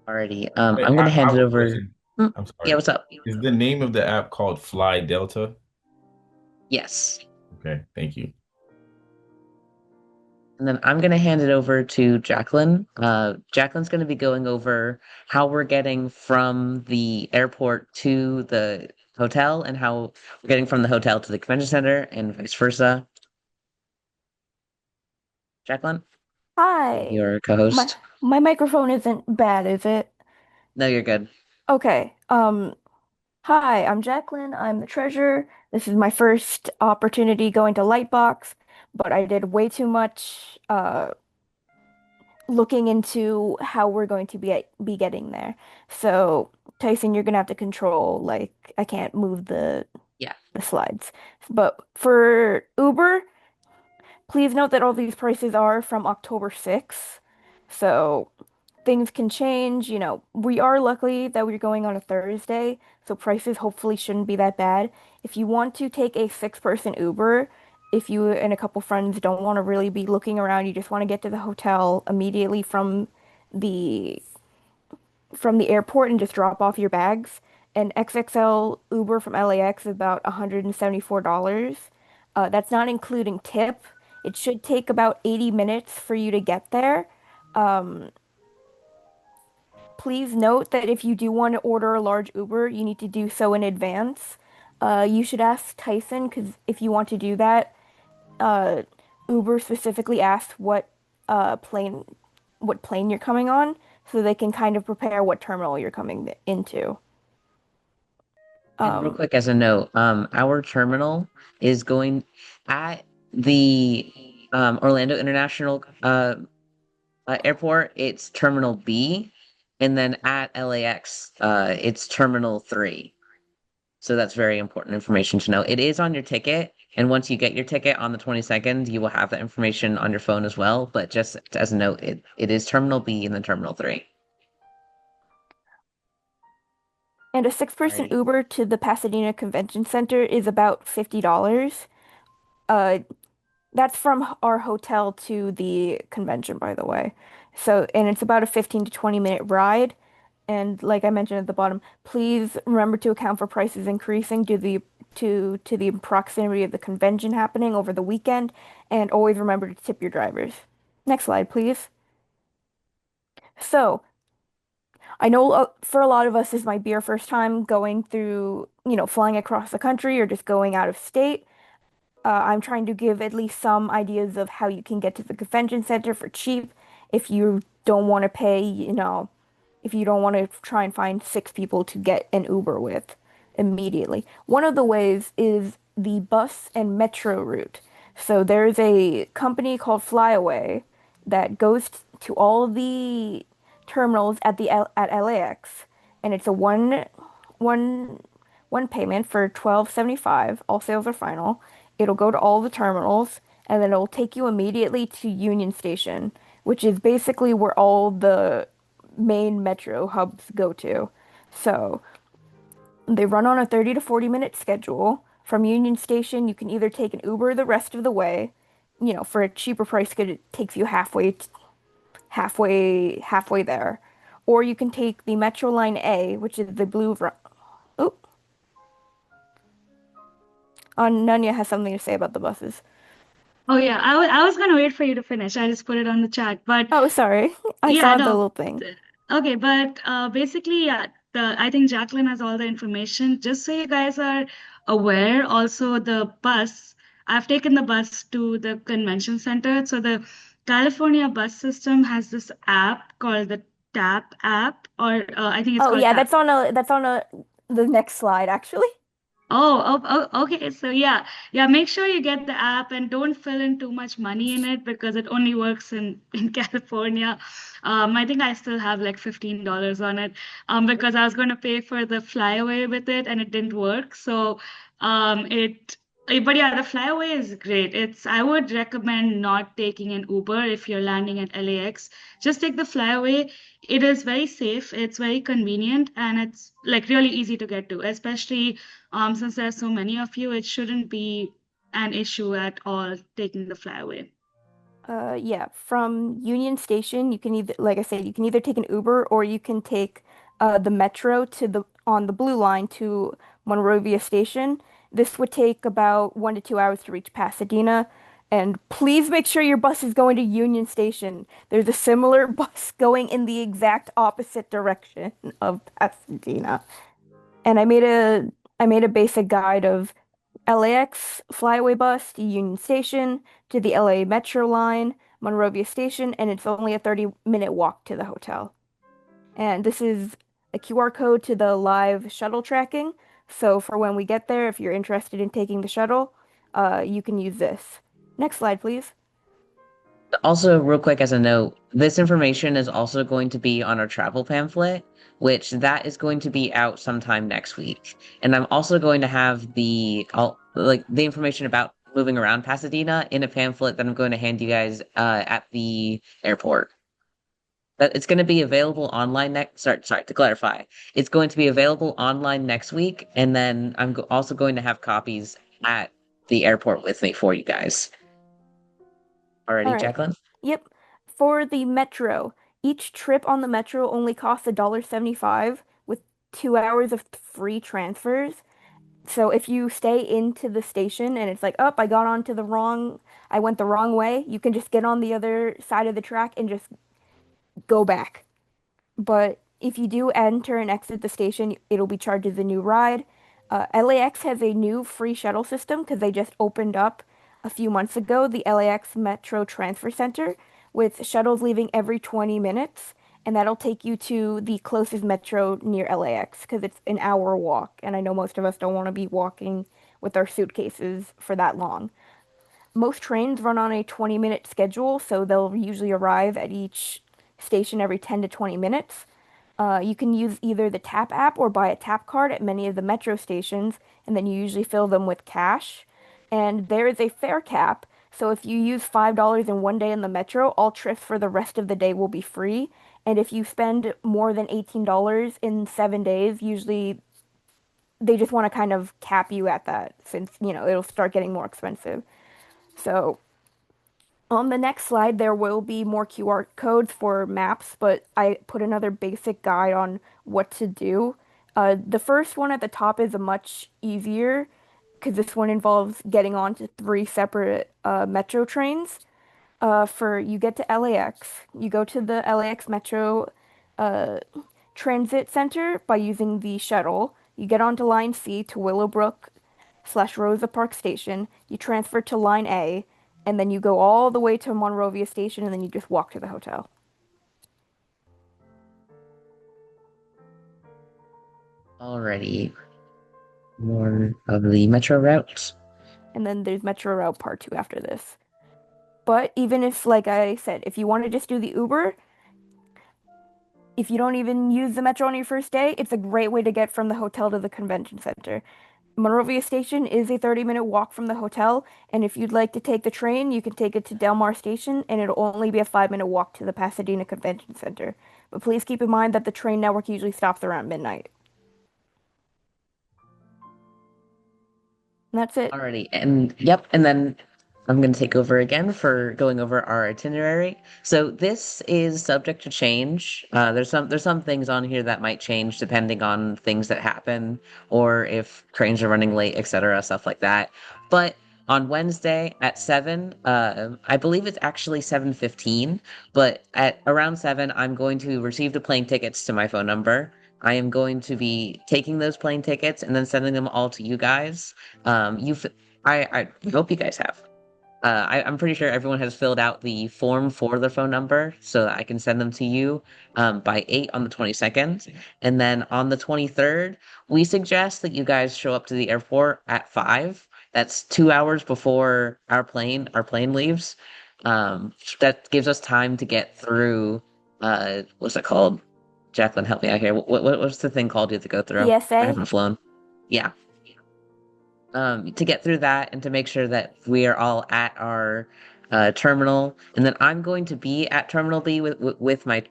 Alrighty, Hey, I'm gonna I hand it have a over. question. Hmm, I'm yeah, sorry. what's up? Is the name of the app called Fly Delta? Yes. Okay, thank you. And then I'm going to hand it over to Jacqueline. Jacqueline's going to be going over how we're getting from the airport to the hotel and how we're getting from the hotel to the convention center and vice versa. Jacqueline, Hi. your My co-host. my microphone isn't bad, is it? No, you're good. Okay. Hi, I'm Jacqueline. I'm the treasurer. This is my first opportunity going to Lightbox, but I did way too much looking into how we're going to be getting there. So, Tyson, you're gonna have to control, like, I can't move Yeah. the slides. But for Uber, please note that all these prices are from October 6th. So things can change. We are lucky that we're going on a Thursday, so prices hopefully shouldn't be that bad. If you want to take a six-person Uber, if you and a couple friends don't want to really be looking around, you just want to get to the hotel immediately the from the airport and just drop off your bags. An XXL Uber from LAX is about $174. That's not including tip. It should take about 80 minutes for you to get there. Um, Please note that if you do want to order a large Uber, you need to do so in advance. You should ask Tyson because if you want to do that, uh, Uber specifically asks uh, plane what plane you're coming on, so they can kind of prepare what terminal you're coming into. And real Um, quick, as a note, our terminal is going at the Orlando International Airport. It's Terminal B, and then at LAX, it's Terminal 3. So that's very important information to know. It is on your ticket, and once you get your ticket on the 22nd, you will have that information on your phone as well. But just as a note, it is Terminal B and then Terminal 3. And a six-person Alrighty. Uber to the Pasadena Convention Center is about $50. Uh, that's from our hotel to the convention, by the way. So, and it's about a 15 to 20 minute ride. And like I mentioned at the bottom, please remember to account for prices increasing to the proximity of the convention happening over the weekend, and always remember to tip your drivers. Next slide, please. So, I know for a lot of us, this might be our first time going through, flying across the country or just going out of state. I'm trying to give at least some ideas of how you can get to the convention center for cheap if you don't want to pay, if you don't want to try and find six people to get an Uber with immediately. One of the ways is the bus and metro route. So there's a company called Flyaway that goes to all of the terminals at LAX, and it's a one one payment for 12.75. All sales are final. It'll go to all the terminals, and then it'll take you immediately to Union Station, which is basically where all the main metro hubs go to. So they run on a 30 to 40 minute schedule. From Union Station, you can either take an Uber the rest of the way, for a cheaper price, 'cause it takes you halfway there. Or you can take the Metro Line A, which is the blue. Oh, Nanya has something to say about the buses. Oh yeah, I was gonna wait for you to finish. I just put it on the chat. But Oh, sorry. I yeah, saw the no. little thing. Okay, but basically, yeah, I think Jacqueline has all the information. Just so you guys are aware, also the bus, I've taken the bus to the convention center. So the California bus system has this app called the TAP app, or I think it's Oh called yeah, TAP. that's on the next slide actually. Okay. So yeah, make sure you get the app and don't fill in too much money in it because it only works in California. I think I still have like $15 on it, because I was going to pay for the flyaway with it and it didn't work. So, it. But yeah, the flyaway is great. I would recommend not taking an Uber if you're landing at LAX. Just take the flyaway. It is very safe, it's very convenient, and it's like really easy to get to, especially since there's so many of you, it shouldn't be an issue at all taking the flyaway. Yeah, from Union Station, you can either, like I said, you can either take an Uber or you can take the metro to the on the blue line to Monrovia Station. This would take about 1 to 2 hours to reach Pasadena. And please make sure your bus is going to Union Station. There's a similar bus going in the exact opposite direction of Pasadena. And I made a basic guide of LAX flyaway bus to Union Station to the LA Metro line, Monrovia Station, and it's only a 30-minute walk to the hotel. And this is a QR code to the live shuttle tracking. So for when we get there, if you're interested in taking the shuttle, you can use this. Next slide, please. Also, real quick as a note, this information is also going to be on our travel pamphlet, which that is going to be out sometime next week. And I'm also going to have the information about moving around Pasadena in a pamphlet that I'm going to hand you guys at the airport. That it's going to be available online next. Sorry, to clarify, it's going to be available online next week, and then I'm also going to have copies at the airport with me for you guys. All Alrighty, right. Jacqueline? Yep. For the metro, each trip on the metro only costs $1.75 with 2 hours of free transfers. So if you stay into the station and it's like, oh, I went the wrong way, you can just get on the other side of the track and just go back. But if you do enter and exit the station, it'll be charged as a new ride. LAX has a new free shuttle system because they just opened up a few months ago the LAX Metro Transfer Center with shuttles leaving every 20 minutes. And that'll take you to the closest metro near LAX because it's an hour walk. And I know most of us don't want to be walking with our suitcases for that long. Most trains run on a 20-minute schedule, so they'll usually arrive at each station every 10 to 20 minutes. You can use either the Tap app or buy a tap card at many of the metro stations, and then you usually fill them with cash. And there is a fare cap, so if you use $5 in one day in the metro, all trips for the rest of the day will be free. And if you spend more than $18 in 7 days, usually they just want to kind of cap you at that since, it'll start getting more expensive. So on the next slide, there will be more QR codes for maps, but I put another basic guide on what to do. The first one at the top is a much easier because this one involves getting on to three separate metro trains. For you get to LAX, you go to the LAX Metro uh, Transit Center by using the shuttle. You get onto Line C to Willowbrook/Rosa Park Station. You transfer to Line A, and then you go all the way to Monrovia Station, and then you just walk to the hotel. Alrighty. More of the metro routes. And then there's Metro Route Part 2 after this. But even if, like I said, if you want to just do the Uber, if you don't even use the metro on your first day, it's a great way to get from the hotel to the convention center. Monrovia Station is a 30-minute walk from the hotel, and if you'd like to take the train, you can take it to Del Mar Station, and it'll only be a 5-minute walk to the Pasadena Convention Center. But please keep in mind that the train network usually stops around midnight. And that's it. Alrighty, and yep, and then I'm going to take over again for going over our itinerary. So this is subject to change. There's some things on here that might change depending on things that happen or if trains are running late, etc., stuff like that. But on Wednesday at 7, I believe it's actually 7:15, but at around 7, I'm going to receive the plane tickets to my phone number. I am going to be taking those plane tickets and then sending them all to you guys. I hope you guys have. I'm pretty sure everyone has filled out the form for their phone number so that I can send them to you by 8 on the 22nd. And then on the 23rd, we suggest that you guys show up to the airport at 5. That's 2 hours before our plane leaves. That gives us time to get through, what's it called? Jacqueline, help me out here. What's the thing called you have to go through? I TSA? haven't flown. Yeah, to get through that and to make sure that we are all at our terminal. And then I'm going to be at Terminal B with my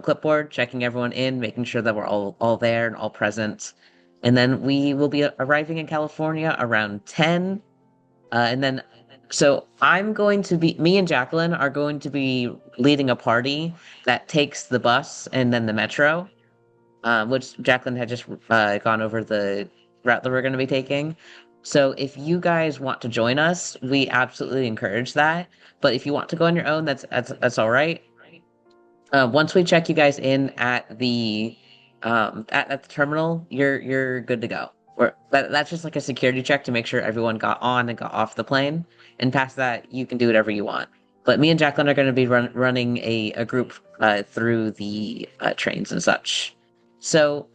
clipboard, checking everyone in, making sure that we're all there and all present. And then we will be arriving in California around 10. And then, so me and Jacqueline are going to be leading a party that takes the bus and then the metro, which Jacqueline had just gone over the route that we're going to be taking. So if you guys want to join us, we absolutely encourage that. But if you want to go on your own, that's all right. Once we check you guys in at the terminal, you're good to go. That's just like a security check to make sure everyone got on and got off the plane. And past that, you can do whatever you want. But me and Jacqueline are going to be running a group through the trains and such. So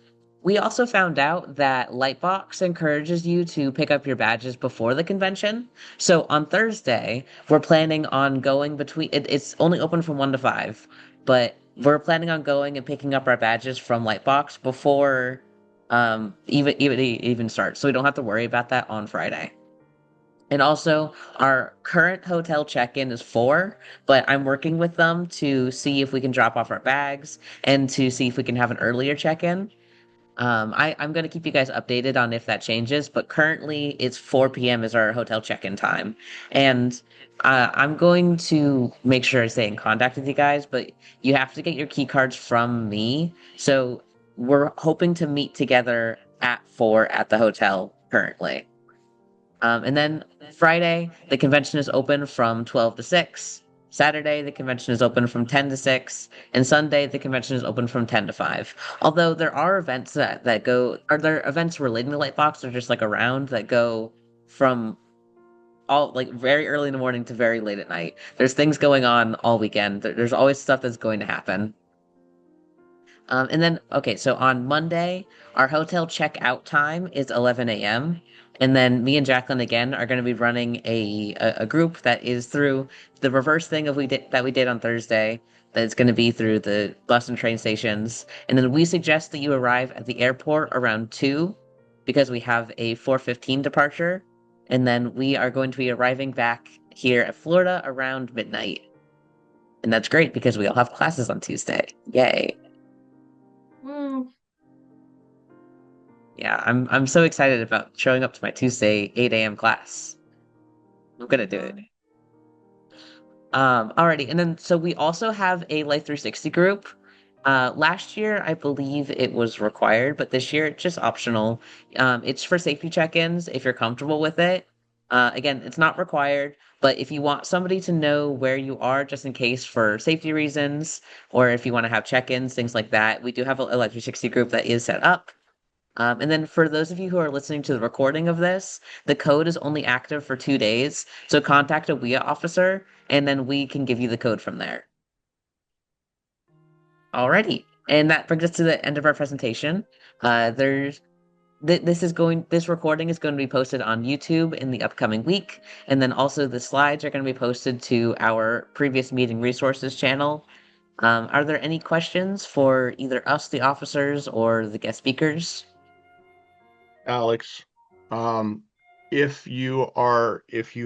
we also found out that Lightbox encourages you to pick up your badges before the convention. So on Thursday, we're planning on going it's only open from 1 to 5, but we're planning on going and picking up our badges from Lightbox before even starts. So we don't have to worry about that on Friday. And also, our current hotel check-in is 4, but I'm working with them to see if we can drop off our bags and to see if we can have an earlier check-in. I'm going to keep you guys updated on if that changes, but currently it's 4 p.m. is our hotel check-in time. And I'm going to make sure I stay in contact with you guys, but you have to get your key cards from me. So we're hoping to meet together at 4 at the hotel currently. And then Friday, the convention is open from 12 to 6. Saturday, the convention is open from 10 to 6. And Sunday, the convention is open from 10 to 5. Although there are events are there events relating to Lightbox or just like around that go from all like very early in the morning to very late at night. There's things going on all weekend. There's always stuff that's going to happen. And then, okay, so on Monday, our hotel checkout time is 11 a.m. And then me and Jacqueline again are going to be running a group that is through the reverse thing that we did on Thursday. That is going to be through the bus and train stations. And then we suggest that you arrive at the airport around 2 because we have a 4:15 departure. And then we are going to be arriving back here at Florida around midnight. And that's great because we all have classes on Tuesday. Yay. Woo. Yeah, I'm so excited about showing up to my Tuesday 8 a.m. class. I'm gonna do it. Alrighty, and then so we also have a Life 360 group. Last year, I believe it was required, but this year it's just optional. It's for safety check-ins if you're comfortable with it. Again, it's not required, but if you want somebody to know where you are just in case for safety reasons, or if you want to have check-ins, things like that, we do have a Life 360 group that is set up. And then for those of you who are listening to the recording of this, the code is only active for 2 days. So contact a WIA officer, and then we can give you the code from there. Alrighty. And that brings us to the end of our presentation. This recording is going to be posted on YouTube in the upcoming week. And then also the slides are going to be posted to our previous meeting resources channel. Are there any questions for either us, the officers, or the guest speakers? Alex, um, if you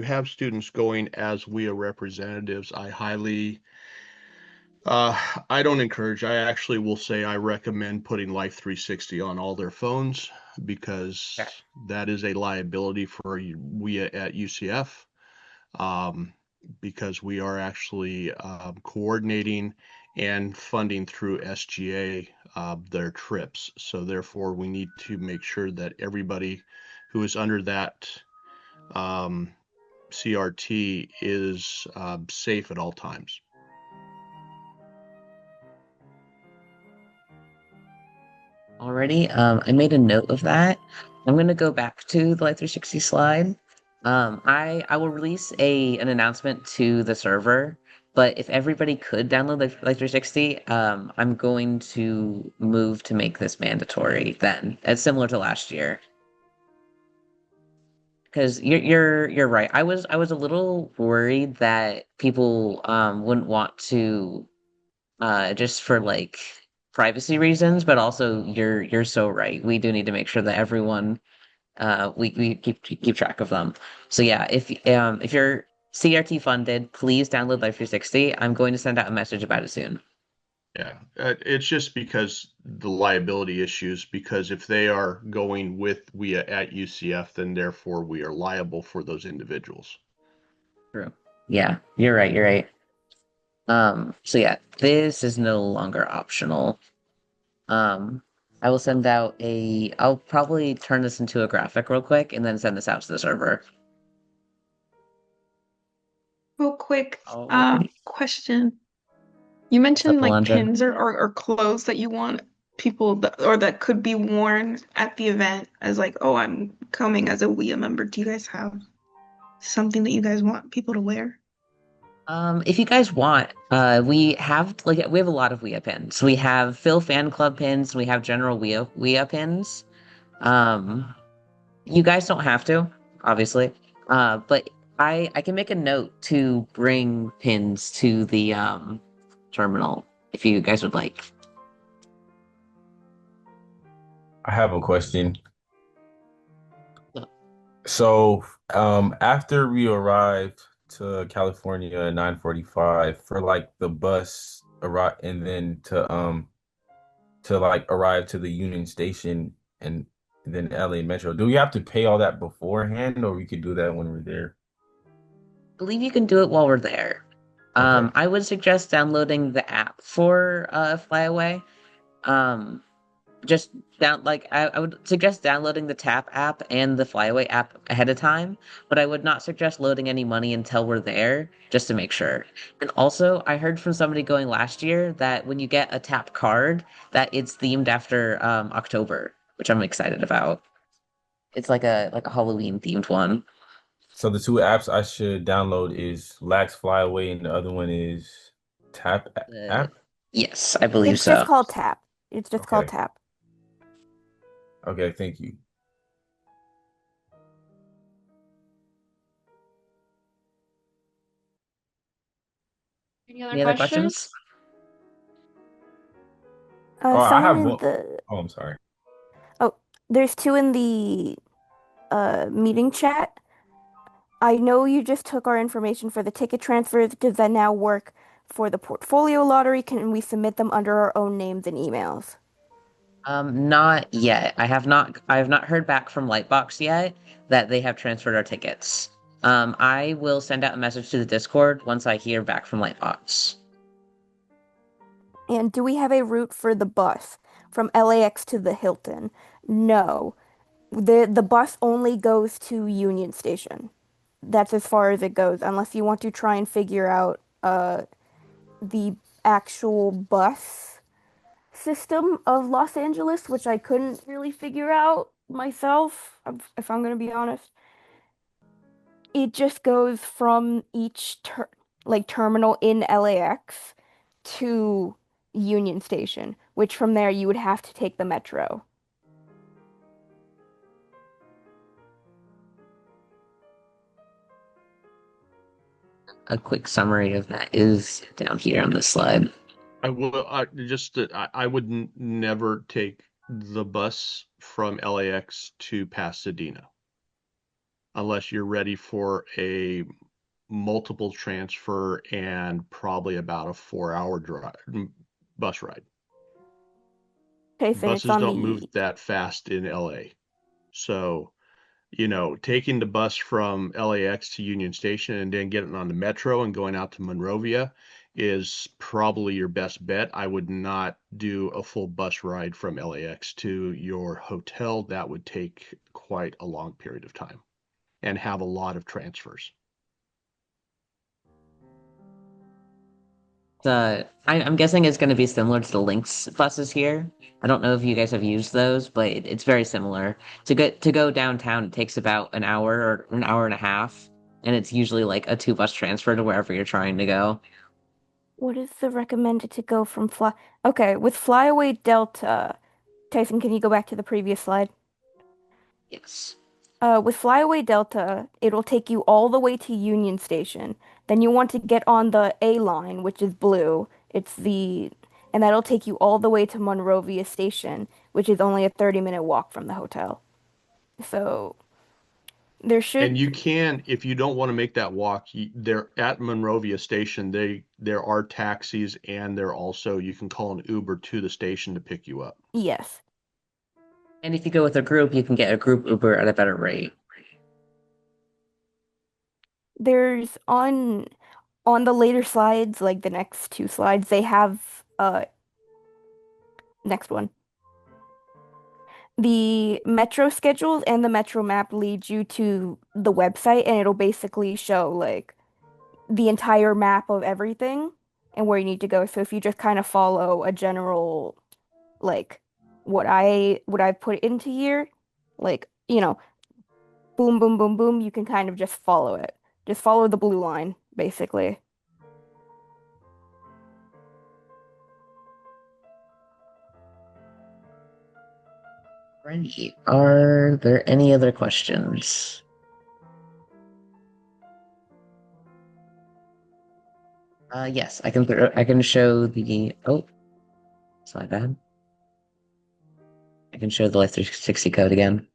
have students going as WIA representatives, uh, I don't encourage, I actually will say I recommend putting Life 360 on all their phones because Okay. that is a liability for WIA at UCF. Um, because we are actually coordinating and funding through SGA their trips. So therefore, we need to make sure that everybody who is under that um, CRT is safe at all times. Already, I made a note of that. I'm gonna go back to the Life 360 slide. I will release an announcement to the server, but if everybody could download Life 360, I'm going to move to make this mandatory then. It's similar to last year. Because you're right. I was a little worried that people wouldn't want to just for like privacy reasons, but also you're so right. We do need to make sure that everyone we keep track of them. So yeah, if you're CRT funded, please download Life 360. I'm going to send out a message about it soon. Yeah, it's just because the liability issues, because if they are going with WIA at UCF, then therefore we are liable for those individuals. True. Yeah, you're right, you're right. So yeah, this is no longer optional. Um, I will send out I'll probably turn this into a graphic real quick and then send this out to the server. Real quick, Alrighty. question. You What's up, mentioned like Alondra? pins or clothes that you want people that or that could be worn at the event as like, oh, I'm coming as a WIA member. Do you guys have something that you guys want people to wear? If you guys want, we have a lot of WIA pins. We have Phil fan club pins, we have general WIA pins. Um, you guys don't have to, obviously. But I can make a note to bring pins to the terminal if you guys would like. I have a question. Yeah. So, after we arrived to California at 9:45 for like the bus arrive and then to like arrive to the Union Station and then LA Metro, do we have to pay all that beforehand or we could do that when we're there? Believe you can do it while we're there. Okay. I would suggest downloading the app for Flyaway. Um, just I would suggest downloading the Tap app and the Flyaway app ahead of time, but I would not suggest loading any money until we're there, just to make sure. And also, I heard from somebody going last year that when you get a Tap card, that it's themed after October, which I'm excited about. It's like a Halloween themed one. So the two apps I should download is Lax Flyaway and the other one is Tap Uh, app. yes, I believe It's just so. called Tap. It's just called Okay. Tap. Okay, thank you. Any other Any other questions? questions? Oh, I Someone have in one. the Oh, I'm sorry. oh, there's two in the meeting chat. I know you just took our information for the ticket transfers. Does that now work For the portfolio lottery, can we submit them under our own names and emails? Not yet. I have not heard back from Lightbox yet that they have transferred our tickets. I will send out a message to the Discord once I hear back from Lightbox. And do we have a route for the bus from LAX to the Hilton? No. The bus only goes to Union Station. That's as far as it goes, unless you want to try and figure out the actual bus system of Los Angeles, which I couldn't really figure out myself, if I'm gonna be honest. It just goes from each terminal in LAX to Union Station, which from there you would have to take the metro. A quick summary of that is down here on this slide. I would never take the bus from LAX to Pasadena unless you're ready for a multiple transfer and probably about a 4-hour bus ride. Okay, so it's Buses on don't move the that fast in LA. So, taking the bus from LAX to Union Station and then getting on the metro and going out to Monrovia is probably your best bet. I would not do a full bus ride from LAX to your hotel. That would take quite a long period of time and have a lot of transfers. I'm guessing it's going to be similar to the Lynx buses here. I don't know if you guys have used those, but it's very similar. To go downtown, it takes about an hour or an hour and a half, and it's usually like a two bus transfer to wherever you're trying to go. what is the recommended to go from fly? Okay, with Flyaway Delta, Tyson, can you go back to the previous slide? Yes. With Flyaway Delta, it'll take you all the way to Union Station. Then you want to get on the A line, which is blue. And that'll take you all the way to Monrovia Station, which is only a 30-minute walk from the hotel. So there And should, you can, if you don't want to make that walk, they're at Monrovia Station. There are taxis, and you can call an Uber to the station to pick you up. yes. And if you go with a group, you can get a group Uber at a better rate. There's on the later slides, like the next two slides, they have next one. The metro schedules and the metro map lead you to the website, and it'll basically show like the entire map of everything and where you need to go. So if you just kind of follow a general like what I put into here, like, boom, boom, boom, boom, you can kind of just follow it. Just follow the blue line, basically. Alrighty. Are there any other questions? Yes, I can show the, oh, it's not bad. I can show the Life 360 code again.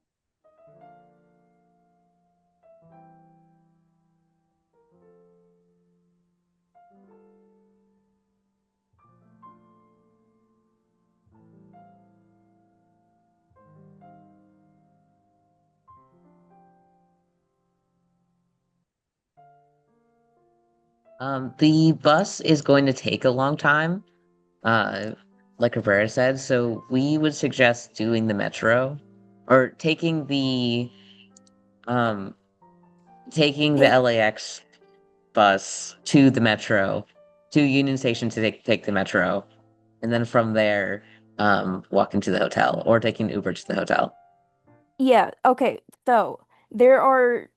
The bus is going to take a long time, uh, like Cabrera said, so we would suggest doing the metro or um taking the Take LAX bus to the metro, to Union Station to take the metro, and then from there, walking to the hotel or taking Uber to the hotel. Yeah, okay. So there are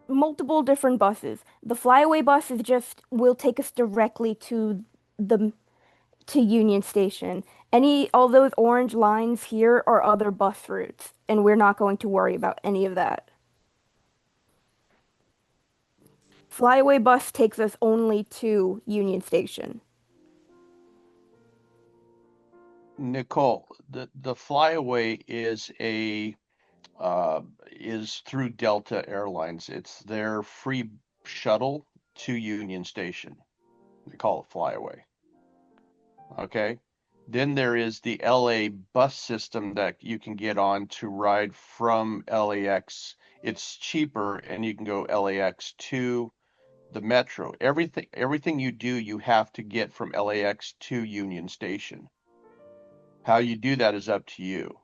multiple different buses. The flyaway bus is just will take us directly the to Union Station. All those orange lines here are other bus routes, and we're not going to worry about any of that. Flyaway bus takes us only to Union Station. Nicole, the flyaway is through Delta Airlines. It's their free shuttle to Union Station. They call it flyaway. Okay. Then there is the LA bus system that you can get on to ride from LAX. It's cheaper and you can go LAX to the metro. Everything you do, you have to get from LAX to Union Station. How you do that is up to you.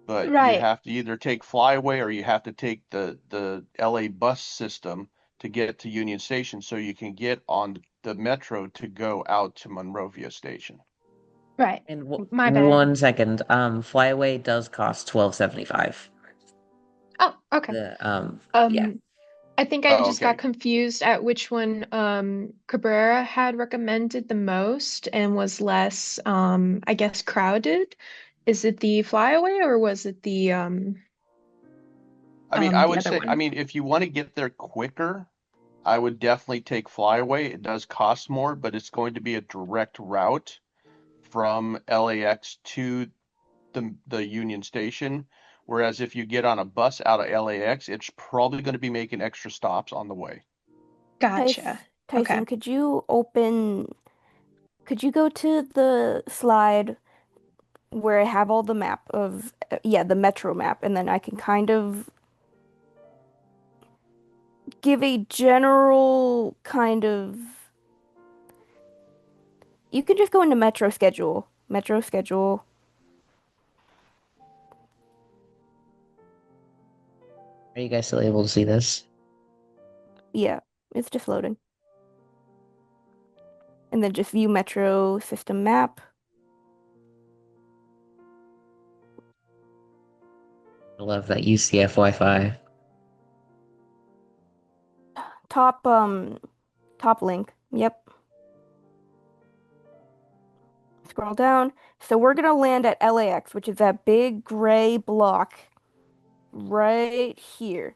But you Right. have to either take flyaway or you have to take the LA bus system to get to Union Station so you can get on the metro to go out to Monrovia Station. Right. And My bad. 1 second, Flyaway does cost $12.75. Oh, okay. Yeah. I think I Oh, just got okay. confused at which one Cabrera had recommended the most and was less I guess crowded. Is it the flyaway or was it I the would other say, one? if you want to get there quicker, I would definitely take flyaway. It does cost more, but it's going to be a direct route from LAX to the Union Station. Whereas if you get on a bus out of LAX, it's probably going to be making extra stops on the way. Gotcha. Okay. Tyson, could you go to the slide where I have all the map of, yeah, the metro map, and then I can kind of give a general kind of, you can just go into metro schedule. Metro schedule. Are you guys still able to see this? Yeah, it's just loading. And then just view metro system map. I love that UCF Wi-Fi. Top top link. Yep. Scroll down. So we're gonna land at LAX, which is that big gray block right here.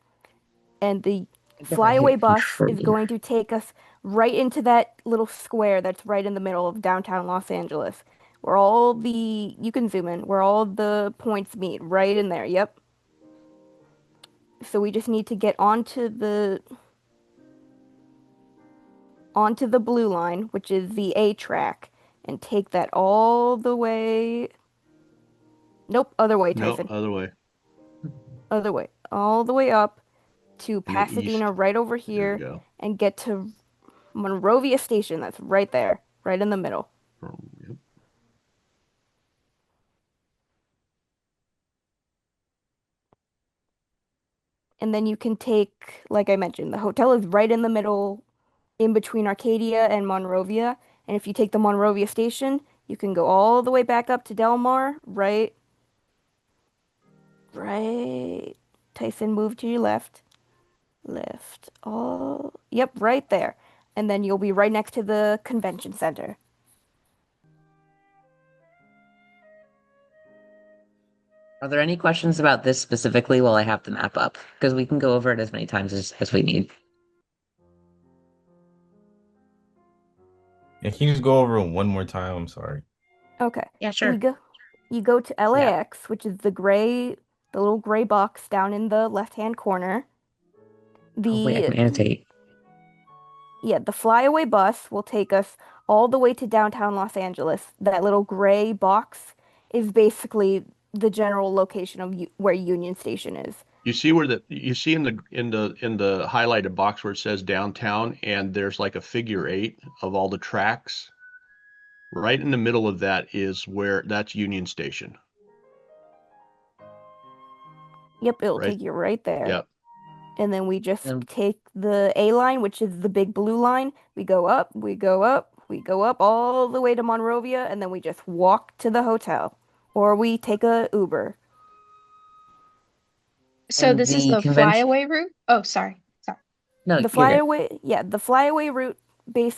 And the I think if I flyaway hit bus is control. going to take us right into that little square that's right in the middle of downtown Los Angeles, where all the, you can zoom in, where all the points meet, right in there. Yep. So we just need to get onto the blue line, which is the A track, and take that all the way. Nope, other way, No, Tyson. other way. Other way. All the way up to In the Pasadena east. right over There we here go. and get to Monrovia Station. That's right there, right in the middle. Yep. And then you can take, like I mentioned, the hotel is right in the middle, in between Arcadia and Monrovia. And if you take the Monrovia station, you can go all the way back up to Del Mar, right. Tyson, move to your left, yep, right there. And then you'll be right next to the convention center. Are there any questions about this specifically while I have the map up? Because we can go over it as many times as we need. And can you just go over it one more time? I'm sorry. Okay. Yeah, sure. You go to Yeah. LAX, which is the little gray box down in the left-hand corner. Hopefully I The can annotate. Yeah, the flyaway bus will take us all the way to downtown Los Angeles. That little gray box is basically the general location of where Union Station is. You see in the highlighted box where it says downtown and there's like a figure eight of all the tracks. Right in the middle of that is where that's Union Station. Yep, it'll Right? take you right there. Yep. And then we just And take the A line, which is the big blue line. We go up, we go up, we go up all the way to Monrovia, and then we just walk to the hotel. Or we take a Uber. So and this is the the convention. flyaway route? Oh, sorry. Sorry. No, The you're good. flyaway, yeah, the flyaway route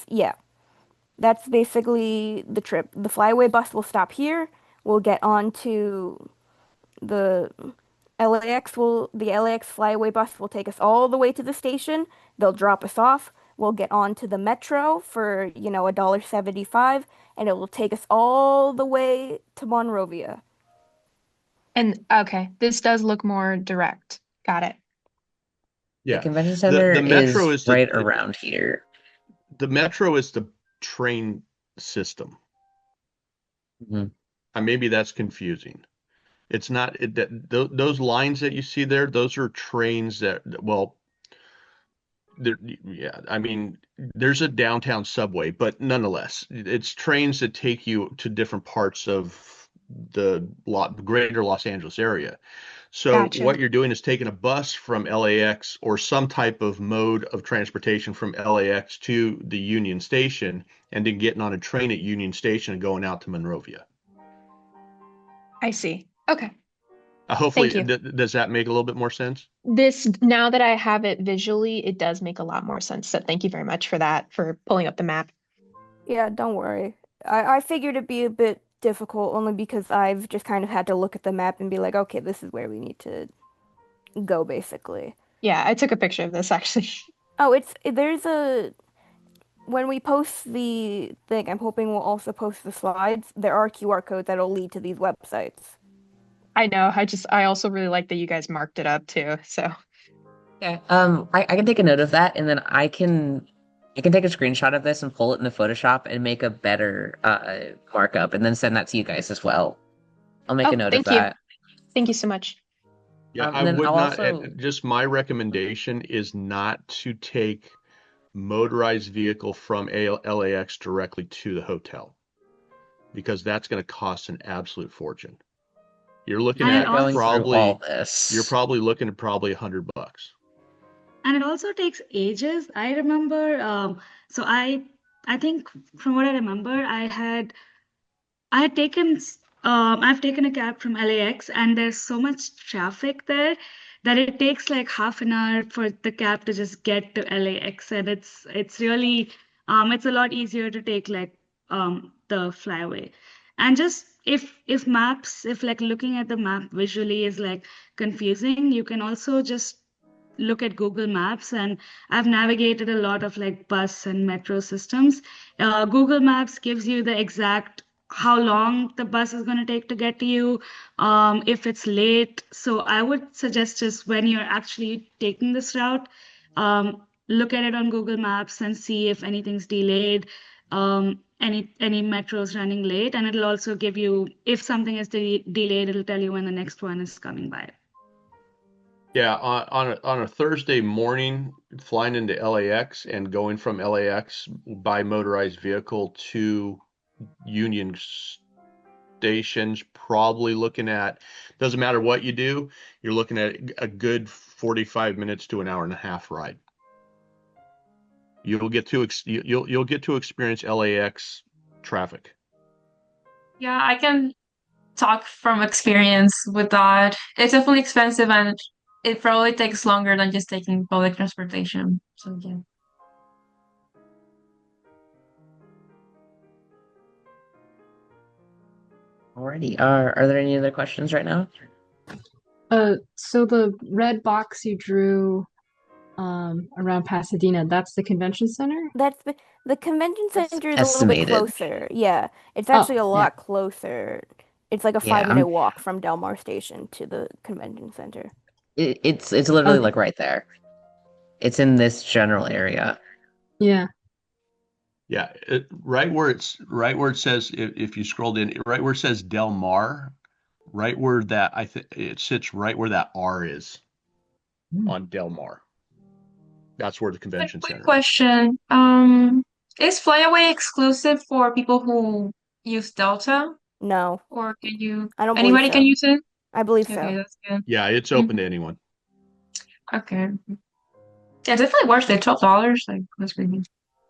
yeah, that's basically the trip. The flyaway bus will stop here. We'll get on to the the LAX flyaway bus will take us all the way to the station. They'll drop us off. We'll get on to the metro for, $1.75, and it will take us all the way to Monrovia. And okay, this does look more direct. Got it. The Yeah. convention The center the metro is is right around here. the metro is the train system. Mhm. Maybe that's confusing. It's not those lines that you see there, those are trains well, yeah, I mean, there's a downtown subway, but nonetheless, it's trains that take you to different parts of the greater Los Angeles area. So Gotcha. what you're doing is taking a bus from LAX or some type of mode of transportation from LAX to the Union Station, and then getting on a train at Union Station and going out to Monrovia. I see. Okay. Hopefully, Thank you. does that make a little bit more sense? This, now that I have it visually, it does make a lot more sense. So thank you very much for that, for pulling up the map. Yeah, don't worry. I figured it'd be a bit difficult only because I've just kind of had to look at the map and be like, okay, this is where we need to go, basically. Yeah, I took a picture of this actually. Oh, there's a when we post the thing, I'm hoping we'll also post the slides. There are QR codes that'll lead to these websites. I know. I also really like that you guys marked it up too. So Yeah. I can take a note of that, and then I can take a screenshot of this and pull it into Photoshop and make a better markup, and then send that to you guys as well. I'll make a oh, note of thank you. that. Thank you so much. Yeah, I And then would I'll not, also just my recommendation is not to take motorized vehicle from LAX directly to the hotel because that's going to cost an absolute fortune. You're looking And we it are at going also through all you're this. probably looking at probably $100. and it also takes ages. I remember, so I think from what I remember, I had taken I've taken a cab from LAX and there's so much traffic there that it takes like half an hour for the cab to just get to LAX, and it's really it's a lot easier to take like the flyaway. And just if like looking at the map visually is like confusing, you can also just look at Google Maps, and I've navigated a lot of like bus and metro systems. Google Maps gives you the exact how long the bus is going to take to get to you, if it's late. So I would suggest just when you're actually taking this route, look at it on Google Maps and see if anything's delayed, any metros running late, and it'll also give you if something is delayed, it'll tell you when the next one is coming by. Yeah, on a Thursday morning, flying into LAX and going from LAX by motorized vehicle to Union Station's probably looking at, doesn't matter what you do, you're looking at a good 45 minutes to an hour and a half ride. You'll get to experience LAX traffic. Yeah, I can talk from experience with that. It's definitely expensive and it probably takes longer than just taking public transportation. So yeah. Alrighty. Are there any other questions right now? So the red box you drew around Pasadena, that's the convention center? The convention That's center is a little bit estimated. closer. Yeah, it's Oh, actually a yeah. lot closer. It's like a Yeah, 5 minute walk from Del Mar Station to the convention center. it's literally Okay. like right there. It's in this general area. Yeah. Yeah, right where it says, if you scrolled in, right where it says Del Mar, right where that I think it sits right where that R is on Del Mar. That's where the A convention quick center is. question. Is Flyaway exclusive for people who use Delta, No, or can you I don't believe anybody can so. use it? I believe Okay, so. that's good. Yeah, it's Mhm. open to anyone. Okay. Yeah, definitely worth it. $12. Like that's pretty good.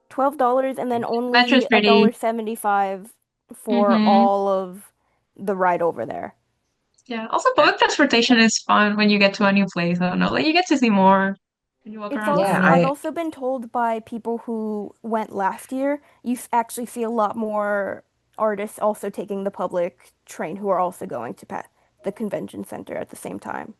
$12 and then Metro's only pretty. $1.75 for Mm-hmm. all of the ride over there. Yeah. Also, public transportation is fun when you get to a new place. I don't know. Like you get to see more when you walk It's around Yeah, also town. I've I also been told by people who went last year, actually see a lot more artists also taking the public train who are also going to the convention center at the same time.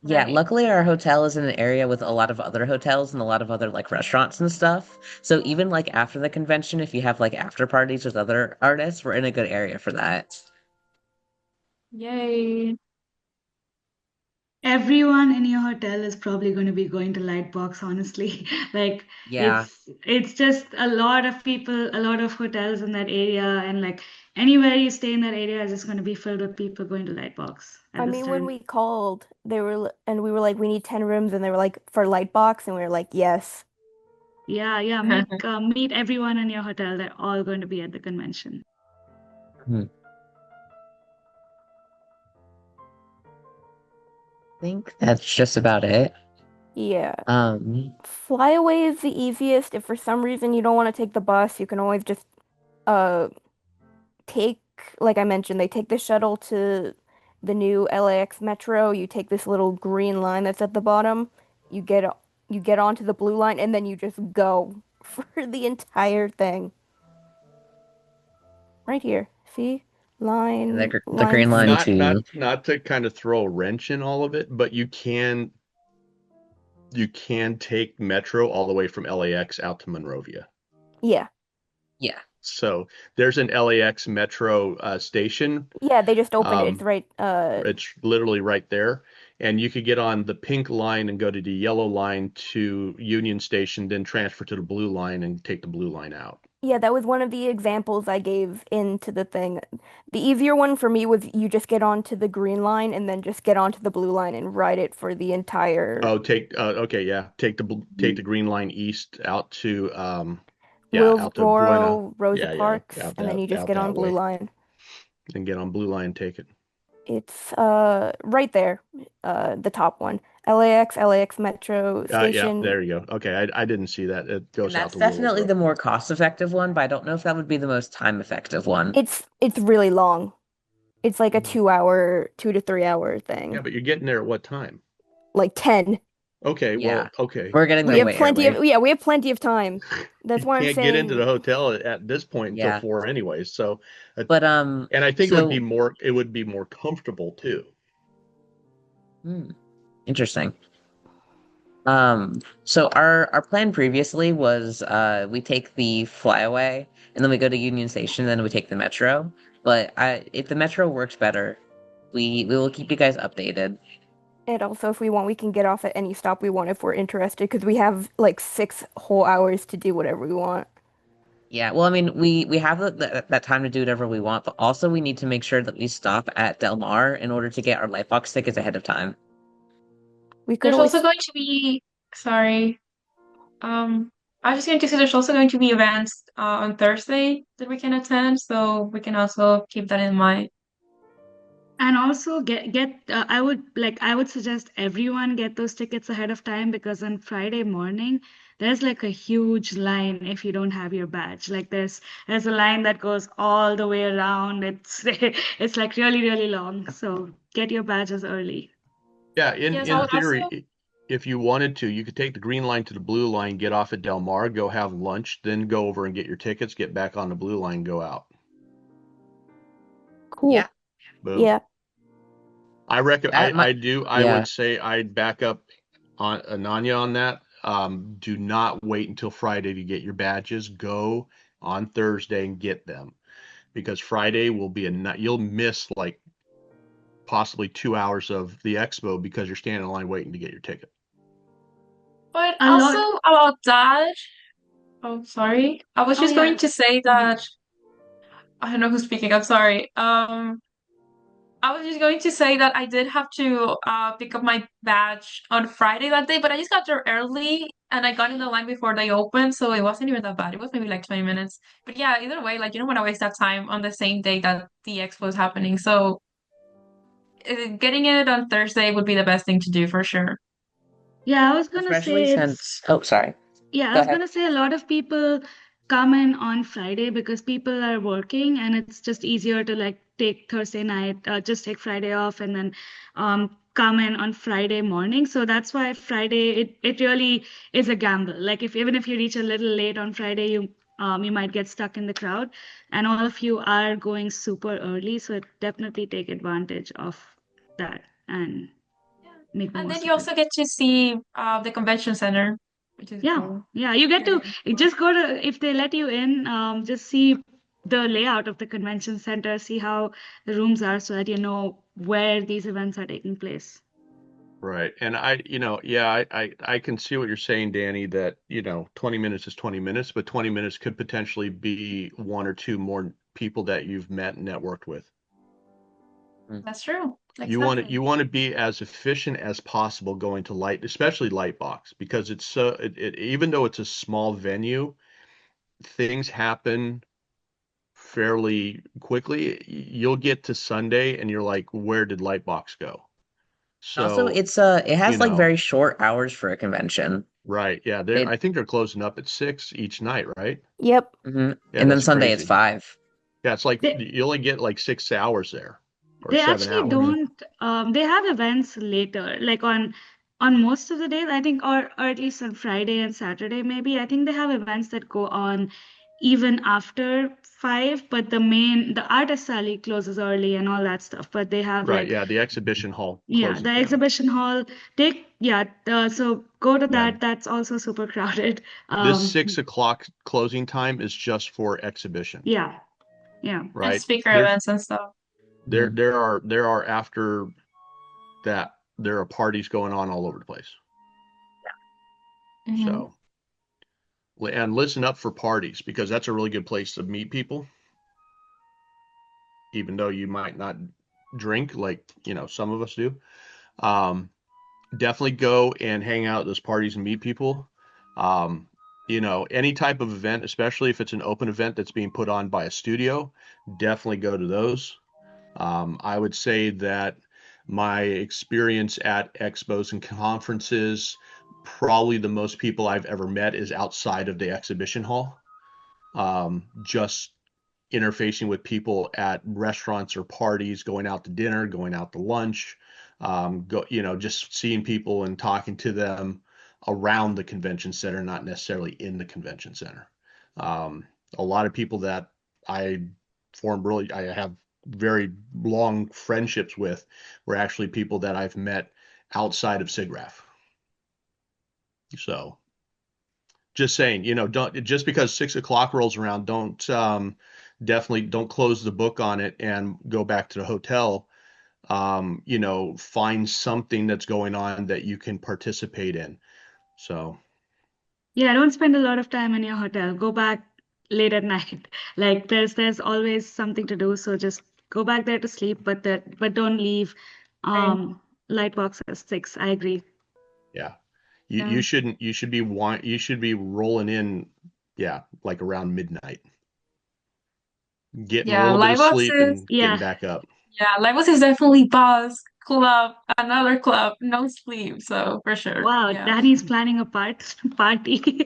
Yeah, Right. luckily our hotel is in an area with a lot of other hotels and a lot of other like restaurants and stuff. So even like after the convention, if you have like after parties with other artists, we're in a good area for that. Yay. everyone in your hotel is probably going to be going to Lightbox, honestly. Like Yeah. it's just a lot of people, a lot of hotels in that area, and like anywhere you stay in that area is just going to be filled with people going to Lightbox at I this mean, when time. we called, and we were like, we need 10 rooms, and they were like, for Lightbox, and we were like, yes. Yeah, yeah, meet everyone in your hotel. They're all going to be at the convention. Hmm. I think that's just about it. Yeah. Um, Flyaway is the easiest. If for some reason you don't want to take the bus, you can always just uh take, like I mentioned, they take the shuttle to the new LAX Metro. You take this little green line that's at the bottom. You get you get onto the blue line, and then you just go for the entire thing. Right here. See? the Line Green Line C. Not to kind of throw a wrench in all of it, but you can take Metro all the way from LAX out to Monrovia. Yeah. Yeah. So there's an LAX Metro station. Yeah, they just opened it. It's Um, right it's literally right there. And you could get on the pink line and go to the yellow line to Union Station, then transfer to the blue line and take the blue line out. yeah, that was one of the examples I gave into the thing. The easier one for me was you just get onto the green line and then just get onto the blue line and ride it for the entire Oh, okay, yeah. Take the green line east out to out to Buena. Willsboro, Rosa Yeah, Parks, and then you just out get on that blue way line. and get on blue line, take it. It's right there, the top one. LAX Metro Yeah, Station. there you go. Okay, I didn't see that. It And goes out that's to definitely Willowbrook. the more cost-effective one, but I don't know if that would be the most time-effective one. It's really long. It's like a Mhm. 2 hour, 2 to 3 hour Yeah, thing. but you're getting there at what time? Like 10. Okay, Yeah. well, okay. We're getting We there have way plenty of early. yeah, we have plenty of time. That's You why I'm can't get into the saying hotel at this point until Yeah. 4 anyways. So, But and I think so it would be more comfortable too. hmm, interesting. So our plan previously was we take the flyaway and then we go to Union Station, then we take the metro. But if the metro works better, we will keep you guys updated. and also if we want we can get off at any stop we want if we're interested because we have like 6 whole hours to do whatever we want. Yeah, well, I mean, we have that time to do whatever we want, but also we need to make sure that we stop at Del Mar in order to get our Lightbox tickets ahead of time. We could There's also always going to be, sorry, I was just going to say there's also going to be events on Thursday that we can attend, so we can also keep that in mind. And also I would suggest everyone get those tickets ahead of time because on Friday morning there's like a huge line if you don't have your badge. Like there's a line that goes all the way around. It's it's like really long. So get your badges early. Yeah, Yes, I in would also, theory, if you wanted to, you could take the green line to the blue line, get off at Del Mar, go have lunch, then go over and get your tickets, get back on the blue line, go out. Yeah, cool. Boom. Yeah. I that might. I Yeah, would say I'd back up on Ananya on that. Do not wait until Friday to get your badges. Go on Thursday and get them because Friday will be you'll miss like possibly 2 hours of the expo because you're standing in line waiting to get your ticket. but A also lot. about that, oh, sorry. I was Oh just going yeah. to say Mhm. that, I don't know who's speaking, I'm sorry. I was just going to say that I did have to pick up my badge on Friday that day, but I just got there early and I got in the line before they opened, so it wasn't even that bad. It was maybe like 20 minutes. But yeah, either way, like you don't want to waste that time on the same day that the expo is happening. So getting it on Thursday would be the best thing to do for sure. Yeah, I was gonna especially say it's since. Oh, sorry. Yeah, I Go was ahead. gonna say a lot of people come in on Friday because people are working and it's just easier to like take Thursday night, just take Friday off and then come in on Friday morning. So that's why Friday it really is a gamble. Like if even if you reach a little late on Friday, you might get stuck in the crowd, and all of you are going super early, so definitely take advantage of that and make the And then most you of it. also get to see the convention center, which is Yeah, cool. yeah, you get Yeah. to just go to, if they let you in, just see the layout of the convention center, see how the rooms are so that you know where these events are taking place. Right. And I can see what you're saying, Danny, that, 20 minutes is 20 minutes, but 20 minutes could potentially be one or two more people that you've met and networked with. That's true. You Exactly. want to be as efficient as possible going to especially Lightbox, because even though it's a small venue, things happen fairly quickly. You'll get to Sunday and you're like, where did Lightbox go? Also, So, it you has like know, very short hours for a convention. right. Yeah, It I think they're closing up at 6 each night, right? Yep. Yeah, And then that's Sunday it's crazy. 5. Yeah, it's like They you only get like 6 hours there, or they seven actually hours. Mhm. don't they have events later, like on most of the days, I think, or at least on Friday and Saturday maybe. I think they have events that go on even after 5, but the artist alley closes early and all that stuff. But they have Right. like, Yeah, the exhibition hall yeah, the closes down. exhibition hall. So go to Yeah, that. That's also super crowded. this 6 o'clock closing time is just for exhibition, Yeah, yeah. And right? speaker There, events and stuff. Mhm. there are after that, there are parties going on all over the place. Hmm. So, and listen up for parties, because that's a really good place to meet people, even though you might not drink like, some of us do. Um, Definitely go and hang out at those parties and meet people. Um, any type of event, especially if it's an open event that's being put on by a studio, definitely go to those. I would say that my experience at expos and conferences, probably the most people I've ever met is outside of the exhibition hall. Just interfacing with people at restaurants or parties, going out to dinner, going out to lunch, just seeing people and talking to them around the convention center, not necessarily in the convention center. A lot of people that I I have very long friendships with were actually people that I've met outside of SIGGRAPH. So just saying, don't, just because 6 o'clock rolls around, definitely don't close the book on it and go back to the hotel. Find something that's going on that you can participate in. So, Yeah, don't spend a lot of time in your hotel. Go back late at night. Like there's always something to do, so just go back there to sleep, but don't leave. Right. Lightbox at 6. I agree. yeah, Yeah. you should be rolling in, yeah, like around midnight, getting a Yeah, little bit live of sleep boxes. and getting Yeah. back up. Yeah, live boxes definitely buzz, club, another club, no sleep. So for sure. Wow, Yeah. Danny's planning a party.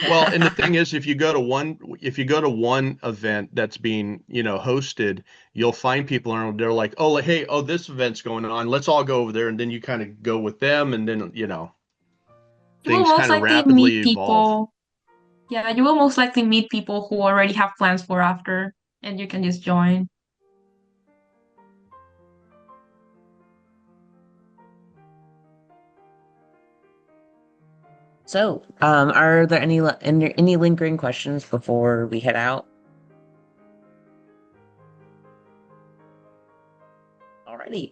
Well, and the thing is, if you go to one event that's being, hosted, you'll find people around, they're like, oh, like, hey, oh, this event's going on. Let's all go over there. And then you kind of go with them. And then, You will things most kind of likely meet rapidly evolve. people. Yeah, you will most likely meet people who already have plans for after, and you can just join. So, are there any lingering questions before we head out? Alrighty.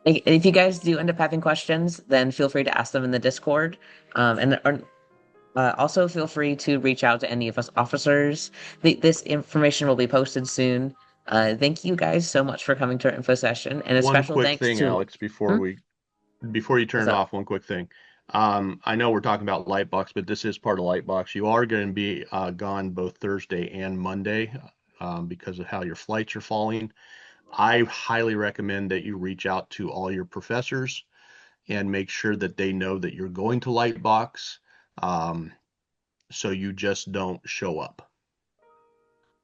If you guys do end up having questions, then feel free to ask them in the Discord. Also feel free to reach out to any of us officers. This information will be posted soon. Thank you guys so much for coming to our info session, and a One special quick thanks thing, to Alex, hmm? before you turn What's it up? off, one quick thing. I know we're talking about Lightbox, but this is part of Lightbox. You are going to be gone both Thursday and Monday, because of how your flights are falling. I highly recommend that you reach out to all your professors and make sure that they know that you're going to Lightbox, um, so you just don't show up.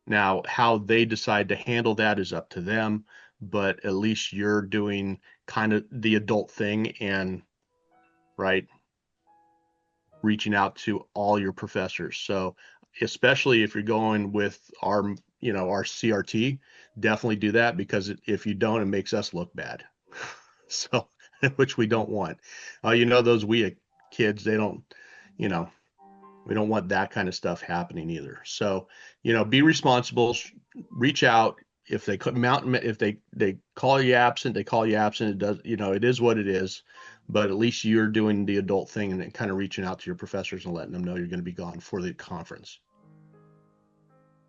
Now, how they decide to handle that is up to them, but at least you're doing kind of the adult thing and, right, reaching out to all your professors. So, especially if you're going with our CRT, definitely do that, because if you don't, it makes us look bad. So, which we don't want. Those WIA kids, they don't, you know, we don't want that kind of stuff happening either. So, be responsible, reach out. if they call you absent, they call you absent. It does, it is what it is. But at least you're doing the adult thing and then kind of reaching out to your professors and letting them know you're going to be gone for the conference.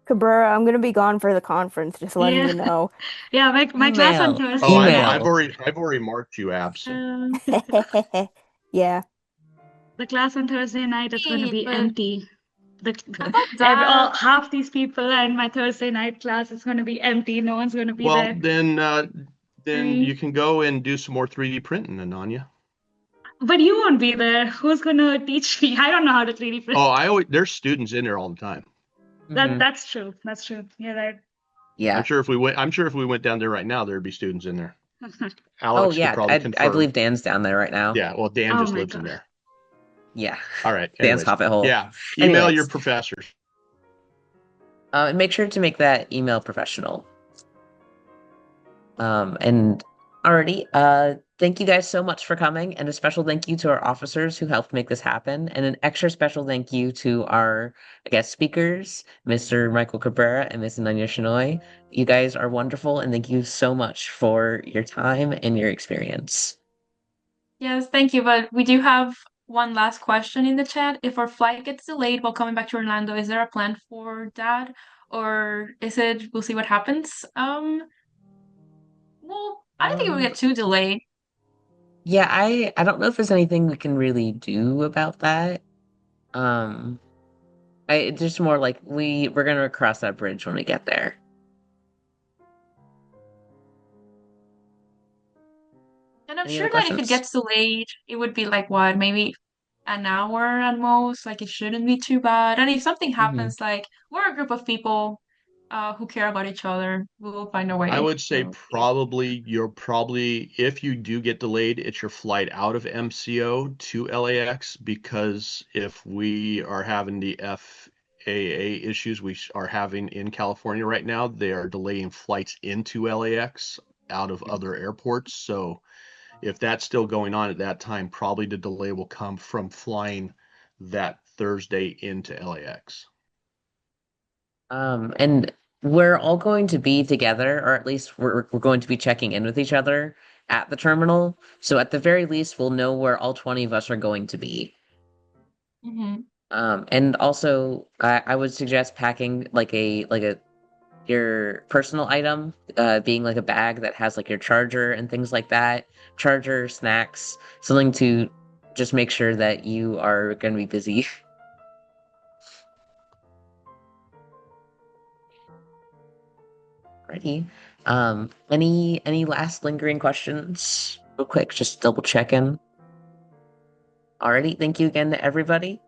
Cabrera, I'm gonna be gone for the conference, just letting you Yeah. know. Yeah, my class on Email, Thursday Oh, I know. night. email. I've already marked you absent. Yeah. The class on Thursday night is going to Hey, be but empty. how about that? Half these people in my Thursday night class is going to be empty. No one's going to be Well, there. then you can go and do some more 3D printing, Ananya. But you won't be there. Who's going to teach me? I don't know how to 3D print. Oh, there's students in there all the time. Mhm. That's true. That's true. Yeah, right. Yeah. I'm sure if we went down there right now, there'd be students in there. Oh Alex could yeah, probably I confirm. believe Dan's down there right now. Yeah, well, Dan Oh just my lives in God. there. Yeah. All right. Dan's Anyways, Hobbit hole. yeah. Email your Anyways, professors. and make sure to make that email professional. And already, thank you guys so much for coming, and a special thank you to our officers who helped make this happen, and an extra special thank you to our guest speakers, Mr. Michael Cabrera and Ms. Ananya Shenoy. You guys are wonderful, and thank you so much for your time and your experience. Yes, thank you. But we do have one last question in the chat. If our flight gets delayed while coming back to Orlando, is there a plan for that? Or is it we'll see what happens? Well, I don't think it will get too delayed. Yeah, I don't know if there's anything we can really do about that. Um, it's just more like we're gonna cross that bridge when we get there. And I'm Any sure other that if it questions? gets delayed, it would be like what, maybe an hour at most. Like it shouldn't be too bad. And if something Hmm. happens, like we're a group of people who care about each other, we will find a I way. would say if you do get delayed, it's your flight out of MCO to LAX, because if we are having the FAA issues we are having in California right now, they are delaying flights into LAX out of other airports. So if that's still going on at that time, probably the delay will come from flying that Thursday into LAX. And we're all going to be together, or at least we're going to be checking in with each other at the terminal. So at the very least, we'll know where all 20 of us are going to be. Hmm. And also, I would suggest packing like a your personal item, being like a bag that has like your charger and things like that, charger, snacks, something to just make sure that you are going to be busy. Alrighty. Any last lingering questions? Real quick, just double checking. Alrighty, thank you again to everybody.